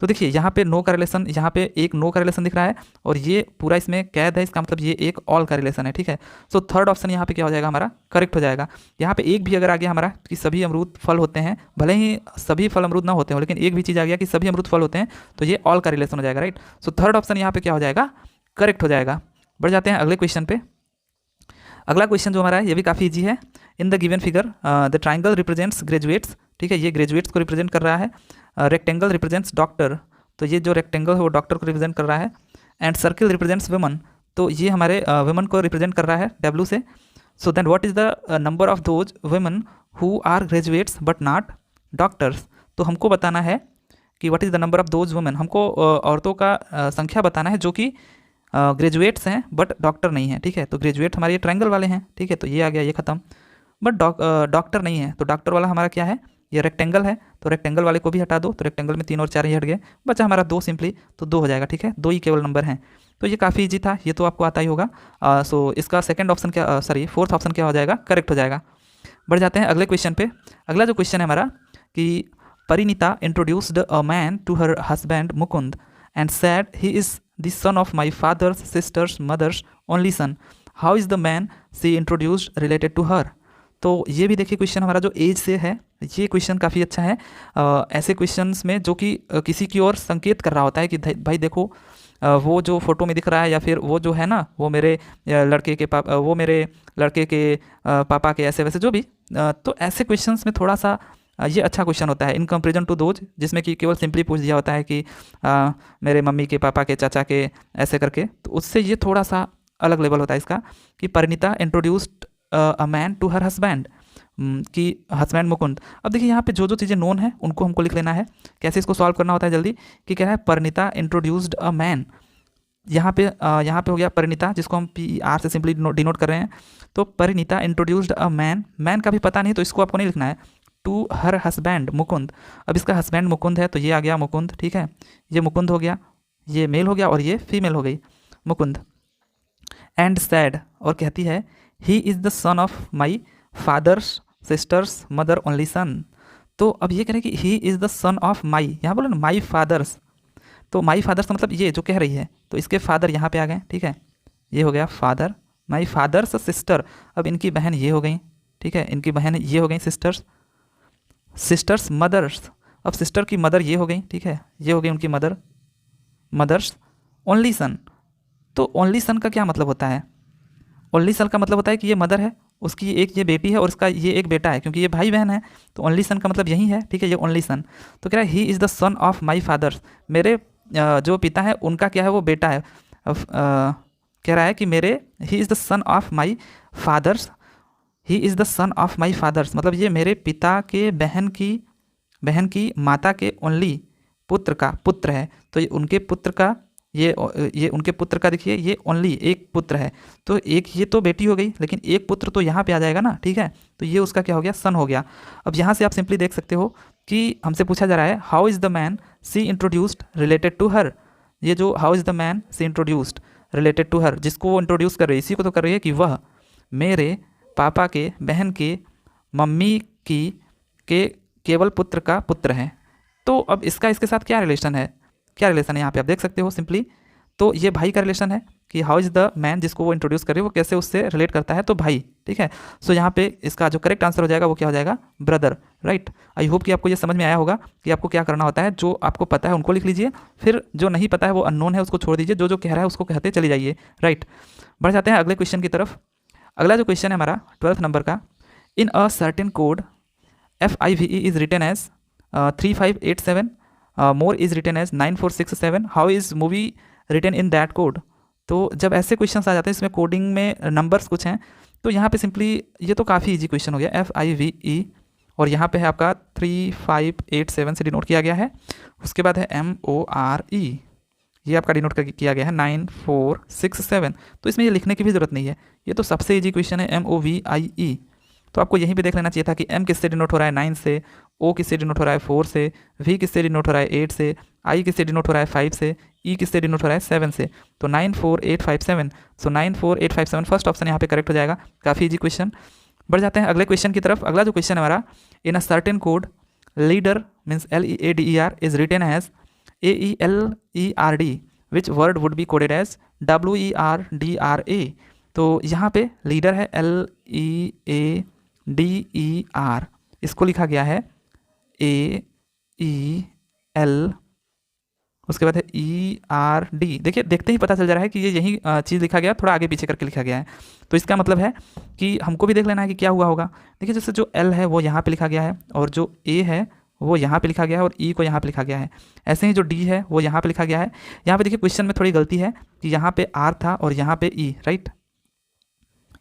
तो देखिए यहाँ पे नो का रिलेशन, यहाँ पे 1 नो का रिलेशन दिख रहा है और ये पूरा इसमें कैद है, इसका मतलब ये 1 ऑल का रिलेशन है, ठीक है। सो थर्ड ऑप्शन यहाँ पे क्या हो जाएगा हमारा, करेक्ट हो जाएगा। यहाँ पे एक भी अगर आ गया हमारा कि सभी अमरूद फल होते हैं, भले ही सभी फल अमरूद ना होते हो, लेकिन एक भी चीज़ आ गया कि सभी अमरूद फल होते हैं, तो ये ऑल का रिलेशन हो जाएगा, राइट। सो थर्ड ऑप्शन यहाँ पे क्या हो जाएगा, करेक्ट हो जाएगा। बढ़ जाते हैं अगले क्वेश्चन पे। अगला क्वेश्चन जो हमारा है ये भी काफ़ी ईजी है। इन the given figure the triangle represents graduates, ठीक है, ये ग्रेजुएट्स को रिप्रेजेंट कर रहा है। रेक्टेंगल रिप्रेजेंट्स डॉक्टर, तो ये जो रेक्टेंगल है वो डॉक्टर को रिप्रेजेंट कर रहा है। एंड सर्किल रिप्रेजेंट्स वुमन, तो ये हमारे वुमन को रिप्रेजेंट कर रहा है W से। So then what is the number of those woman who are graduates but not doctors. तो हमको बताना है कि what is the number of those women, हमको औरतों का संख्या बताना है जो कि ग्रेजुएट्स हैं बट डॉक्टर नहीं है, ठीक है। तो ग्रेजुएट हमारे ये ट्रायंगल वाले हैं, ठीक है, तो ये आ गया, ये खत्म। बट डॉक्टर नहीं है, तो डॉक्टर वाला हमारा क्या है, ये रेक्टेंगल है, तो रेक्टेंगल वाले को भी हटा दो, तो रेक्टेंगल में 3 और 4 ही हट गए, बचा हमारा 2 सिंपली, तो 2 हो जाएगा, ठीक है। 2 ही केवल नंबर हैं, तो ये काफ़ी ईजी था, ये तो आपको आता ही होगा। सो इसका सेकंड ऑप्शन क्या, सॉरी फोर्थ ऑप्शन क्या हो जाएगा, करेक्ट हो जाएगा। बढ़ जाते हैं अगले क्वेश्चन पे। अगला जो क्वेश्चन है हमारा कि Parineeta introduced a man to her husband Mukund and said he is the son of my father's sister's mother's only son, how is the man she introduced related to her. तो ये भी देखिए क्वेश्चन हमारा जो एज से है, ये क्वेश्चन काफ़ी अच्छा है। ऐसे क्वेश्चंस में जो कि किसी की ओर संकेत कर रहा होता है कि भाई देखो वो जो फोटो में दिख रहा है, या फिर वो जो है ना, वो मेरे लड़के के पापा, वो मेरे लड़के के पापा के, ऐसे वैसे जो भी। तो ऐसे क्वेश्चंस में थोड़ा सा ये अच्छा क्वेश्चन होता है इन कंपेरिजन टू दोज जिसमें कि केवल सिंपली पूछ दिया होता है कि मेरे मम्मी के, पापा के, चाचा के, ऐसे करके। तो उससे ये थोड़ा सा अलग लेवल होता है इसका कि Parineeta introduced a man to her husband, कि हस्बैंड मुकुंद। अब देखिए यहाँ पे जो जो चीज़ें नोन है उनको हमको लिख लेना है। कैसे इसको सॉल्व करना होता है जल्दी, कि क्या है, परिणीता इंट्रोड्यूस्ड अ मैन, यहाँ पे हो गया परिणीता, जिसको हम PR से सिंपली डिनोट कर रहे हैं। तो Parineeta introduced a man, man का भी पता नहीं तो इसको आपको नहीं लिखना है, टू हर हस्बैंड मुकुंद। अब इसका हस्बैंड मुकुंद है तो ये आ गया मुकुंद, ठीक है, ये मुकुंद हो गया, ये मेल हो गया और ये फीमेल हो गई, मुकुंद। एंड सैड, और कहती है ही is the son of my father's sisters mother only son. तो अब ये कह रहे हैं कि ही इज़ द सन ऑफ माई, यहाँ बोलो ना माई फादर्स, तो माई फादर्स का मतलब ये जो कह रही है, तो इसके फादर यहाँ पे आ गए, ठीक है, ये हो गया फादर, माई फादर्स सिस्टर, अब इनकी बहन ये हो गई, ठीक है, इनकी बहन ये हो गई सिस्टर्स, सिस्टर्स मदर्स, अब सिस्टर की मदर ये हो गई, ठीक है, ये हो गई उनकी मदर, मदर्स ओनली सन। तो ओनली सन का क्या मतलब होता है, ओनली सन का मतलब होता है कि ये मदर है, उसकी एक ये बेटी है और इसका ये एक बेटा है, क्योंकि ये भाई बहन है, तो ओनली सन का मतलब यही है, ठीक है, ये ओनली सन। तो कह रहा है ही is the son of my fathers, मेरे जो पिता है उनका क्या है, वो बेटा है। कह रहा है कि मेरे ही is the son of my fathers, he is the son of my fathers, मतलब ये मेरे पिता के बहन की माता के ओनली पुत्र का पुत्र है। तो ये उनके पुत्र का, ये उनके पुत्र का, देखिए ये ओनली एक पुत्र है, तो एक ये तो बेटी हो गई, लेकिन एक पुत्र तो यहाँ पे आ जाएगा ना, ठीक है, तो ये उसका क्या हो गया, सन हो गया। अब यहाँ से आप सिंपली देख सकते हो कि हमसे पूछा जा रहा है how is the man she introduced related to her. ये जो how is the man she introduced related to her, जिसको वो इंट्रोड्यूस कर रही है, इसी को तो कर रही है कि वह मेरे पापा के, बहन के, मम्मी की के केवल पुत्र का पुत्र है। तो अब इसका इसके साथ क्या रिलेशन है, क्या रिलेशन है यहाँ पे आप देख सकते हो सिंपली। तो ये भाई का रिलेशन है कि हाउ इज़ द मैन, जिसको वो इंट्रोड्यूस करे वो कैसे उससे रिलेट करता है, तो भाई, ठीक है। सो यहाँ पे इसका जो करेक्ट आंसर हो जाएगा वो क्या हो जाएगा, ब्रदर, राइट। आई होप कि आपको ये समझ में आया होगा कि आपको क्या करना होता है। जो आपको पता है उनको लिख लीजिए, फिर जो नहीं पता है वो अननोन है उसको छोड़ दीजिए, जो जो कह रहा है उसको कहते चले जाइए, राइट। बढ़ जाते हैं अगले क्वेश्चन की तरफ। अगला जो क्वेश्चन है हमारा 12th नंबर का, in a certain code FIVE is written as 3587, more is written as 9467, how is movie written in that code. तो जब ऐसे क्वेश्चंस आ जाते हैं इसमें कोडिंग में नंबर्स कुछ हैं, तो यहाँ पे सिंपली ये तो काफ़ी इजी क्वेश्चन हो गया, FIVE, और यहाँ पे है आपका 3587 से डिनोट किया गया है। उसके बाद है MORE, ये आपका डिनोट किया गया है 9467। तो इसमें ये लिखने की भी ज़रूरत नहीं है, ये तो सबसे इजी क्वेश्चन है, MOVIE। तो आपको यहीं पे देख लेना चाहिए था कि M किससे डिनोट हो रहा है 9 से, O किससे डिनोट हो रहा है 4 से, V किससे डिनोट हो रहा है 8 से, I किससे डिनोट हो रहा है 5 से, E किससे डिनोट हो रहा है 7 से। तो 94857, सो 94857 फर्स्ट ऑप्शन यहाँ पे करेक्ट हो जाएगा। काफ़ी इजी क्वेश्चन। बढ़ जाते हैं अगले क्वेश्चन की तरफ। अगला जो क्वेश्चन है हमारा, in a certain code leader means LEADER is written as AELERD, which word would be coded as WERDRA। तो यहाँ पे लीडर है LEADER, इसको लिखा गया है AEL, उसके बाद है ERD। देखिए देखते ही पता चल जा रहा है कि ये यही चीज़ लिखा गया, थोड़ा आगे पीछे करके लिखा गया है। तो इसका मतलब है कि हमको भी देख लेना है कि क्या हुआ होगा। देखिए जैसे जो L है वो यहाँ पे लिखा गया है, और जो A है वो यहाँ पे लिखा गया है, और E को यहाँ पे लिखा गया है। ऐसे ही जो D है वो यहाँ पे लिखा गया है। यहाँ पे देखिए क्वेश्चन में थोड़ी गलती है कि यहाँ पे R था और यहाँ पे E, राइट।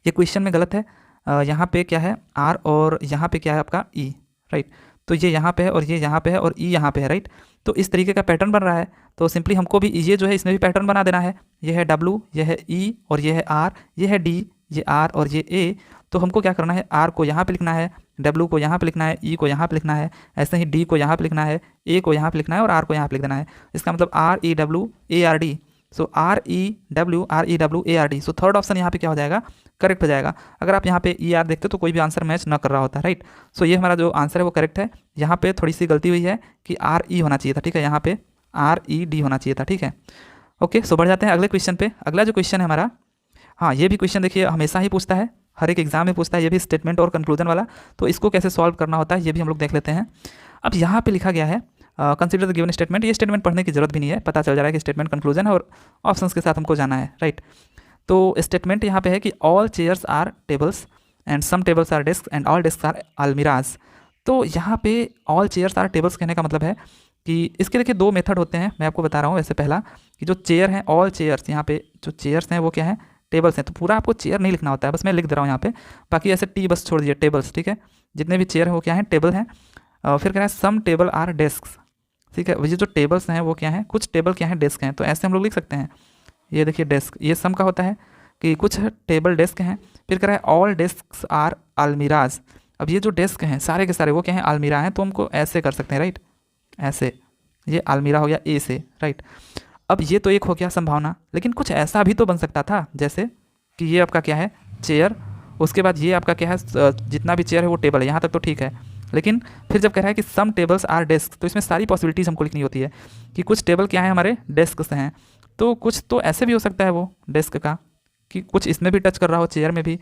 ये क्वेश्चन में गलत है, यहाँ पे क्या है R और यहाँ पे क्या है आपका E, राइट। तो ये यहाँ पे है और ये यहाँ पे है और ई यहाँ पे है, राइट। तो इस तरीके का पैटर्न बन रहा है। तो सिंपली हमको भी ये जो है इसमें भी पैटर्न बना देना है। ये है W, ये है E और ये है R, ये है D, ये R और ये A। तो हमको क्या करना है, R को यहाँ पे लिखना है, W को यहाँ पे लिखना है, E को यहाँ पे लिखना है, ऐसे ही D को यहाँ पे लिखना है, A को यहाँ पे लिखना है और R को यहाँ पे लिख देना है। इसका मतलब REWARD। सो REWARD। सो थर्ड ऑप्शन यहाँ पे क्या हो जाएगा, करेक्ट हो जाएगा। अगर आप यहाँ पे ER देखते तो कोई भी आंसर मैच ना कर रहा होता, राइट। सो ये हमारा जो आंसर है वो करेक्ट है। यहाँ पे थोड़ी सी गलती हुई है कि RE होना चाहिए था, ठीक है, यहाँ पे RED होना चाहिए था, ठीक है। ओके, सो बढ़ जाते हैं अगले क्वेश्चन पे। अगला जो क्वेश्चन है हमारा, हाँ ये भी क्वेश्चन देखिए हमेशा ही पूछता है, हर एक एग्जाम में पूछता है, ये भी स्टेटमेंट और कंक्लूजन वाला। तो इसको कैसे सॉल्व करना होता है ये भी हम लोग देख लेते हैं। अब यहाँ पे लिखा गया है कंसिडर द गिवन स्टेटमेंट। ये स्टेटमेंट पढ़ने की जरूरत भी नहीं है, पता चल जा रहा है कि स्टेटमेंट कंक्लूजन है और ऑप्शंस के साथ हमको जाना है, राइट। तो स्टेटमेंट यहाँ पे है कि all chairs are tables and some tables are desks and all desks are almirahs. तो यहाँ पे ऑल चेयर्स आर टेबल्स कहने का मतलब है कि इसके देखिए दो मेथड होते हैं, मैं आपको बता रहा हूँ। वैसे पहला कि जो चेयर है, ऑल चेयर्स, यहाँ पे जो चेयर्स हैं वो क्या है, टेबल्स हैं। तो पूरा आपको चेयर नहीं लिखना होता है, बस मैं लिख दे रहा हूँ यहाँ पे, बाकी ऐसे टी बस छोड़ दीजिए, टेबल्स, ठीक है। जितने भी चेयर हैं वो क्या है, टेबल हैं। फिर कह रहा है सम टेबल आर डेस्क, ठीक है। ये जो टेबल्स हैं वो क्या हैं, कुछ टेबल क्या हैं, डेस्क हैं। तो ऐसे हम लोग लिख सकते हैं, ये देखिए डेस्क, ये सम का होता है कि कुछ टेबल डेस्क हैं। फिर कह रहा है ऑल डेस्क आर अलमीराज। अब ये जो डेस्क हैं सारे के सारे वो क्या हैं, अलमीरा हैं। तो हमको ऐसे कर सकते हैं, राइट, ऐसे, ये अलमीरा हो गया ए से, राइट। अब ये तो एक हो गया संभावना, लेकिन कुछ ऐसा भी तो बन सकता था, जैसे कि ये आपका क्या है, चेयर, उसके बाद ये आपका क्या है, जितना भी चेयर है वो टेबल है, यहाँ तक तो ठीक है। लेकिन फिर जब कह रहा है कि सम टेबल्स आर डेस्क, तो इसमें सारी पॉसिबिलिटीज़ हमको लिखनी होती है कि कुछ टेबल क्या है हमारे, डेस्क से हैं। तो कुछ तो ऐसे भी हो सकता है वो डेस्क का, कि कुछ इसमें भी टच कर रहा हो, चेयर में भी।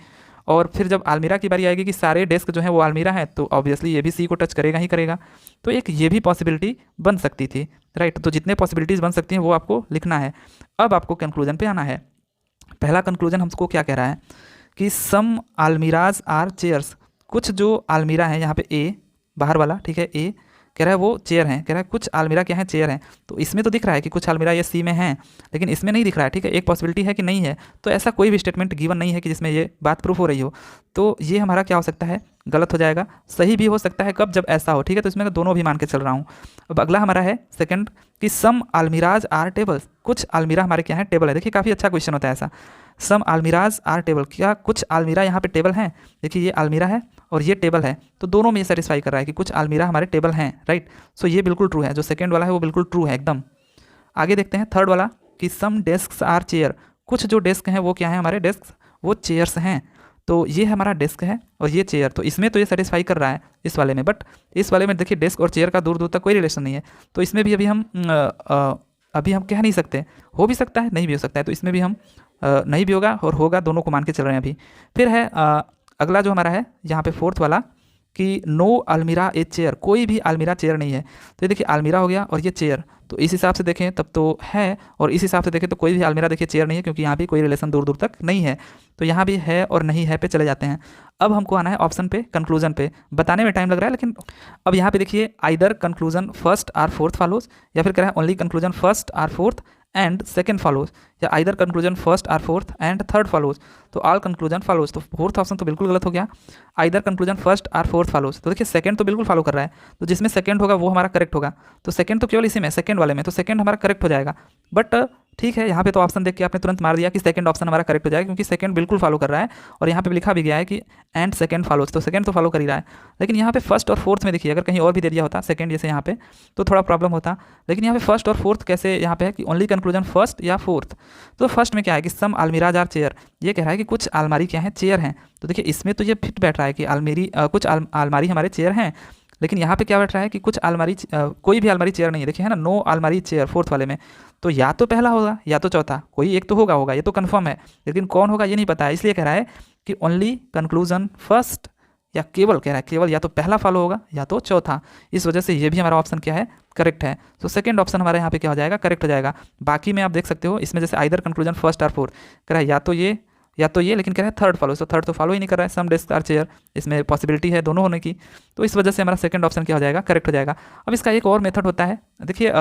और फिर जब अलमीरा की बारी आएगी कि सारे डेस्क जो हैं वो अलमीरा है, तो ऑब्वियसली ये भी सी को टच करेगा ही करेगा। तो एक ये भी पॉसिबिलिटी बन सकती थी, राइट। तो जितने पॉसिबिलिटीज़ बन सकती हैं वो आपको लिखना है। अब आपको कंक्लूजन पे आना है। पहला कंक्लूजन हमको क्या कह रहा है कि सम अलमीराज आर चेयर्स, कुछ जो अलमीरा है, यहाँ पे ए बाहर वाला, ठीक है, ए कह रहा है वो चेयर हैं, कह रहा है कुछ अलमीरा क्या है, चेयर हैं। तो इसमें तो दिख रहा है कि कुछ अलमीरा ये सी में हैं, लेकिन इसमें नहीं दिख रहा है, ठीक है। एक पॉसिबिलिटी है कि नहीं है, तो ऐसा कोई भी स्टेटमेंट गिवन नहीं है कि जिसमें ये बात प्रूफ हो रही हो। तो ये हमारा क्या हो सकता है, गलत हो जाएगा। सही भी हो सकता है कब, जब ऐसा हो, ठीक है। तो इसमें दोनों भी मान के चल रहा हूँ। अब अगला हमारा है सेकंड कि सम अलमीराज आर टेबल्स, कुछ अलमीरा हमारे क्या है, टेबल है। देखिए काफ़ी अच्छा क्वेश्चन होता है ऐसा, सम अलमीराज आर टेबल, क्या कुछ अलमीरा यहाँ पे टेबल हैं। देखिए ये अलमीरा है और ये टेबल है, तो दोनों में ये सेटिस्फाई कर रहा है कि कुछ अलमीरा हमारे टेबल हैं, राइट। सो ये बिल्कुल ट्रू है, जो सेकंड वाला है वो बिल्कुल ट्रू है एकदम। आगे देखते हैं थर्ड वाला कि सम डेस्क आर चेयर, कुछ जो डेस्क हैं वो क्या है हमारे, डेस्क वो चेयर्स हैं। तो ये हमारा डेस्क है और ये चेयर, तो इसमें तो ये सेटिस्फाई कर रहा है इस वाले में। बट इस वाले में देखिए डेस्क और चेयर का दूर दूर तक कोई रिलेशन नहीं है। तो इसमें भी अभी हम कह नहीं सकते, हो भी सकता है नहीं भी हो सकता है। तो इसमें भी हम नहीं भी होगा और होगा, दोनों को मान के चल रहे हैं अभी। फिर है अगला जो हमारा है यहाँ पे फोर्थ वाला कि नो अलमीरा ए चेयर, कोई भी अलमीरा चेयर नहीं है। तो ये देखिए अलमीरा हो गया और ये चेयर, तो इस हिसाब से देखें तब तो है, और इस हिसाब से देखें तो कोई भी अलमीरा देखिए चेयर नहीं है, क्योंकि यहाँ भी कोई रिलेशन दूर दूर तक नहीं है। तो यहाँ भी है और नहीं है पे चले जाते हैं। अब हमको आना है ऑप्शन पे, कंक्लूजन पे। बताने में टाइम लग रहा है, लेकिन अब यहाँ पे देखिए either conclusion first or fourth follows, या फिर कह रहा है only conclusion first or fourth and second follows, या either conclusion first or fourth and third follows. तो ऑल कंक्लूजन फॉलोज, तो फोर्थ ऑप्शन तो बिल्कुल गलत हो गया। Either conclusion first or fourth follows, तो देखिए सेकंड तो बिल्कुल फॉलो कर रहा है, तो जिसमें सेकंड होगा वो हमारा करेक्ट होगा। तो सेकंड तो केवल इसी में, सेकंड वाले में, तो सेकंड हमारा करेक्ट हो जाएगा। बट ठीक है, यहाँ पे तो ऑप्शन देख के आपने तुरंत मार दिया कि सेकंड ऑप्शन हमारा करेक्ट हो जाएगा, क्योंकि सेकंड बिल्कुल फॉलो कर रहा है और यहाँ पे लिखा भी गया है कि एंड सेकंड फॉलोज, तो सेकंड तो फॉलो कर ही रहा है। लेकिन यहाँ पे फर्स्ट और फोर्थ में देखिए, अगर कहीं और भी दे दिया होता सेकंड जैसे यहाँ पे, तो थोड़ा प्रॉब्लम होता। लेकिन यहाँ पे फर्स्ट और फोर्थ कैसे यहाँ पे है कि ओनली कंक्लूजन फर्स्ट या फोर्थ। तो फर्स्ट में क्या है कि सम अलमीराज आर चेयर, ये कह रहा है कि कुछ अलमारी क्या है, चेयर हैं। तो देखिए इसमें तो ये फिट बैठ रहा है कि कुछ अलमारी हमारे चेयर हैं। लेकिन यहाँ पे क्या बैठ रहा है कि कुछ अलमारी कोई भी अलमारी चेयर नहीं है, देखिए है ना, नो अलमारी चेयर फोर्थ वाले में। तो या तो पहला होगा या तो चौथा, कोई एक तो होगा, ये तो कंफर्म है। लेकिन कौन होगा ये नहीं पता है, इसलिए कह रहा है कि ओनली कंक्लूजन फर्स्ट, या केवल कह रहा है केवल या तो पहला फॉलो होगा या तो चौथा। इस वजह से ये भी हमारा ऑप्शन क्या है, करेक्ट है। तो सेकंड ऑप्शन हमारे यहाँ पे क्या हो जाएगा, करेक्ट हो जाएगा। बाकी में आप देख सकते हो इसमें जैसे आइदर कंक्लूजन फर्स्ट और फोर्थ कह रहा है या तो ये, लेकिन कह रहा है थर्ड फॉलो, तो थर्ड तो फॉलो ही नहीं कर रहा है। सम डेस्क आर चेयर, इसमें पॉसिबिलिटी है दोनों होने की, तो इस वजह से हमारा सेकंड ऑप्शन क्या हो जाएगा, करेक्ट हो जाएगा। अब इसका एक और मेथड होता है, देखिए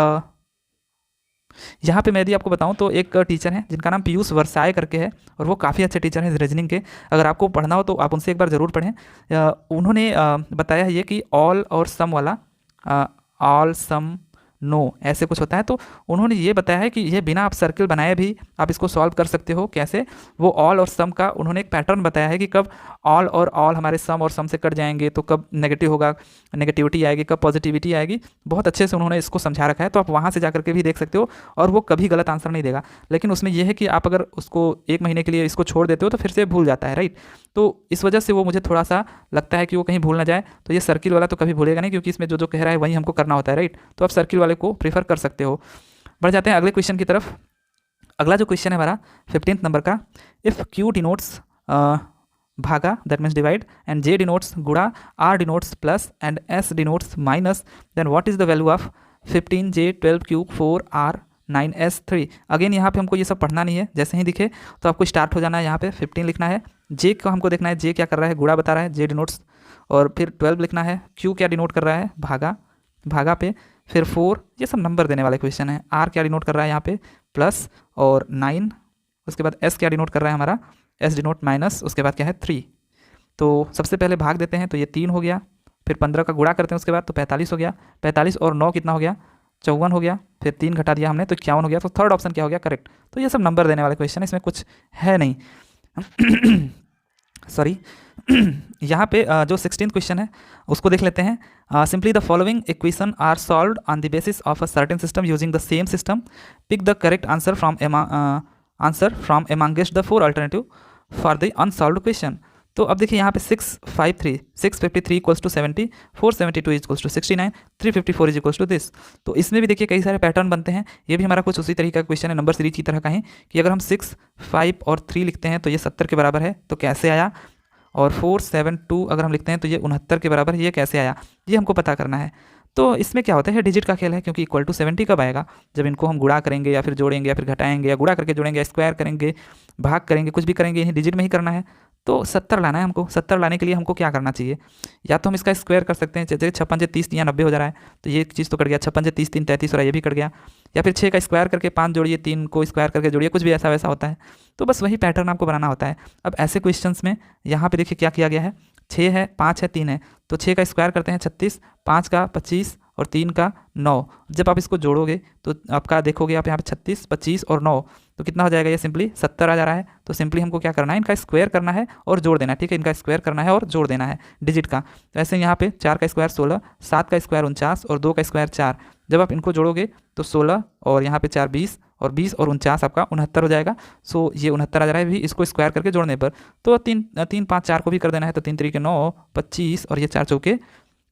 यहाँ पे मैं यदि आपको बताऊँ तो एक टीचर हैं जिनका नाम पीयूष वर्षाय करके है, और वो काफ़ी अच्छे टीचर हैं रीजनिंग के। अगर आपको पढ़ना हो तो आप उनसे एक बार ज़रूर पढ़ें। उन्होंने बताया है ये कि ऑल और सम वाला, ऑल सम नो ऐसे कुछ होता है। तो उन्होंने ये बताया है कि ये बिना आप सर्किल बनाए भी आप इसको सॉल्व कर सकते हो। कैसे? वो ऑल और सम का उन्होंने एक पैटर्न बताया है कि कब ऑल और ऑल हमारे सम और सम से कट जाएंगे तो कब नेगेटिव होगा, नेगेटिविटी आएगी, कब पॉजिटिविटी आएगी। बहुत अच्छे से उन्होंने इसको समझा रखा है, तो आप वहाँ से जा करके भी देख सकते हो, और वो कभी गलत आंसर नहीं देगा। लेकिन उसमें यह है कि आप अगर उसको 1 महीने के लिए इसको छोड़ देते हो तो फिर से भूल जाता है, राइट। तो इस वजह से वो मुझे थोड़ा सा लगता है कि वो कहीं भूल ना जाए। तो ये सर्किल वाला तो कभी भूलेगा नहीं, क्योंकि इसमें जो जो कह रहा है वही हमको करना होता है, राइट। तो आप सर्किल वाले को प्रीफर कर सकते हो। बढ़ जाते हैं अगले क्वेश्चन की तरफ। अगला जो क्वेश्चन है हमारा 15 नंबर का, इफ़ क्यू डिनोट्स भागा that means divide, and J denotes गुणा, R denotes plus, and S denotes minus, then what is the value of 15 J 12 Q 4 R 9 S 3। Again यहाँ पे हमको ये सब पढ़ना नहीं है, जैसे ही दिखे तो आपको स्टार्ट हो जाना है। यहाँ पे 15 लिखना है, जे को हमको देखना है, जे क्या कर रहा है, गुणा बता रहा है, जे डिनोट्स, और फिर 12 लिखना है, क्यू क्या डिनोट कर रहा है, भागा, भागा पे, फिर 4, ये सब नंबर देने वाले क्वेश्चन है। आर क्या डिनोट कर रहा है यहाँ पे, प्लस, और 9, उसके बाद एस क्या डिनोट कर रहा है हमारा, एस डिनोट माइनस, उसके बाद क्या है 3। तो सबसे पहले भाग देते हैं, तो ये 3 हो गया, फिर 15 का गुणा करते हैं उसके बाद, तो 45 हो गया, 45 और 9 कितना हो गया, 54 हो गया, फिर 3 घटा दिया हमने तो 51 हो गया। तो थर्ड ऑप्शन क्या हो गया, करेक्ट। तो ये सब नंबर देने वाले क्वेश्चन है, इसमें कुछ है नहीं। सॉरी। यहाँ पे जो 16th क्वेश्चन है उसको देख लेते हैं। Simply the following equation are solved on the basis of a certain system using the same system, pick the correct answer from amongst the 4 alternative for the unsolved question. तो अब देखिए यहाँ पे 653 equals to 70, 472 equals to 69, 354 equals to this. तो इसमें भी देखिए कई सारे पैटर्न बनते हैं। ये भी हमारा कुछ उसी तरीके का क्वेश्चन है, नंबर सीरीज की तरह का ही, कि अगर हम 6, 5 और 3 लिखते हैं तो ये 70 के बराबर है, तो कैसे आया, और 4, 7, 2 अगर हम लिखते हैं तो ये 69 के बराबर है, ये कैसे आया, ये हमको पता करना है। तो इसमें क्या होता है, डिजिट का खेल है, क्योंकि इक्वल टू 70 कब आएगा, जब इनको हम गुणा करेंगे या फिर जोड़ेंगे या फिर घटाएंगे, या गुणा करके जोड़ेंगे, स्क्वायर करेंगे, भाग करेंगे, कुछ भी करेंगे, इन्हें डिजिट में ही करना है। तो 70 लाना है हमको। 70 लाने के लिए हमको क्या करना चाहिए, या तो हम इसका स्क्वायर कर सकते हैं, जैसे 56 30 या 90 हो जा रहा है, तो ये चीज़ तो कट गया, 56 30 3 33 हो रहा है, ये भी कट गया। या फिर 6 का स्क्वायर करके 5 जोड़िए, 3 को स्क्वायर करके जोड़िए, कुछ भी ऐसा वैसा होता है। तो बस वही पैटर्न आपको बनाना होता है। अब ऐसे क्वेश्चंस में यहाँ पे देखिए क्या किया गया है, 6 है, 5 है, 3 है, तो 6 का स्क्वायर करते हैं 36, 5 का 25 और 3 का 9। जब आप इसको जोड़ोगे तो आपका देखोगे आप यहाँ पे 36, 25 और 9, तो कितना हो जाएगा, ये सिंपली 70 आ जा रहा है। तो सिंपली हमको क्या करना है, इनका स्क्वायर करना है और जोड़ देना है, ठीक है। इनका स्क्वायर करना है और जोड़ देना है डिजिट का। तो ऐसे यहाँ पे 4 का स्क्वायर 16, 7 का स्क्वायर 49 और 2 का स्क्वायर 4। जब आप इनको जोड़ोगे तो 16 और यहाँ पे 4 20, और 20 और 49 आपका 69 हो जाएगा। सो ये 69 आ जा रहा है भी इसको स्क्वायर करके जोड़ने पर। तो 3 5 4 को भी कर देना है, तो 3 3 के 9, 25 और ये 4 चौके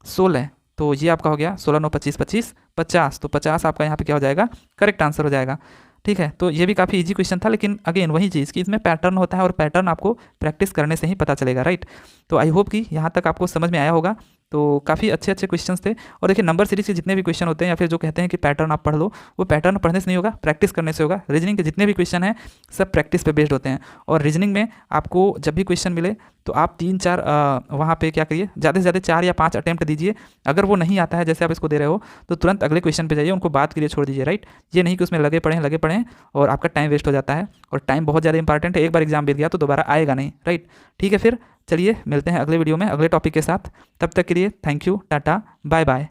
16। तो ये आपका हो गया 16 9 25 25 50। तो 50 आपका यहाँ पे क्या हो जाएगा, करेक्ट आंसर हो जाएगा, ठीक है। तो ये भी काफ़ी इजी क्वेश्चन था, लेकिन अगेन वही चीज़ कि इसमें पैटर्न होता है, और पैटर्न आपको प्रैक्टिस करने से ही पता चलेगा, राइट। तो आई होप कि यहाँ तक आपको समझ में आया होगा। तो काफ़ी अच्छे अच्छे क्वेश्चंस थे। और देखिए नंबर सीरीज के जितने भी क्वेश्चन होते हैं, या फिर जो कहते हैं कि पैटर्न आप पढ़ लो, वो पैटर्न पढ़ने से नहीं होगा, प्रैक्टिस करने से होगा। रीजनिंग के जितने भी क्वेश्चन हैं सब प्रैक्टिस पे बेस्ड होते हैं। और रीजनिंग में आपको जब भी क्वेश्चन मिले तो आप 3 4 वहाँ पे क्या करिए, ज़्यादा से ज़्यादा 4 या 5 अटैम्प्ट दीजिए। अगर वो नहीं आता है, जैसे आप इसको दे रहे हो, तो तुरंत अगले क्वेश्चन पे जाइए, उनको बात के लिए छोड़ दीजिए, राइट। ये नहीं कि उसमें लगे पढ़ें और आपका टाइम वेस्ट हो जाता है। और टाइम बहुत ज़्यादा इंपॉर्टेंट है, एक बार एग्जाम बीत गया तो दोबारा आएगा नहीं, राइट। ठीक है, फिर चलिए मिलते हैं अगले वीडियो में अगले टॉपिक के साथ। तब तक के लिए thank you, tata, bye bye.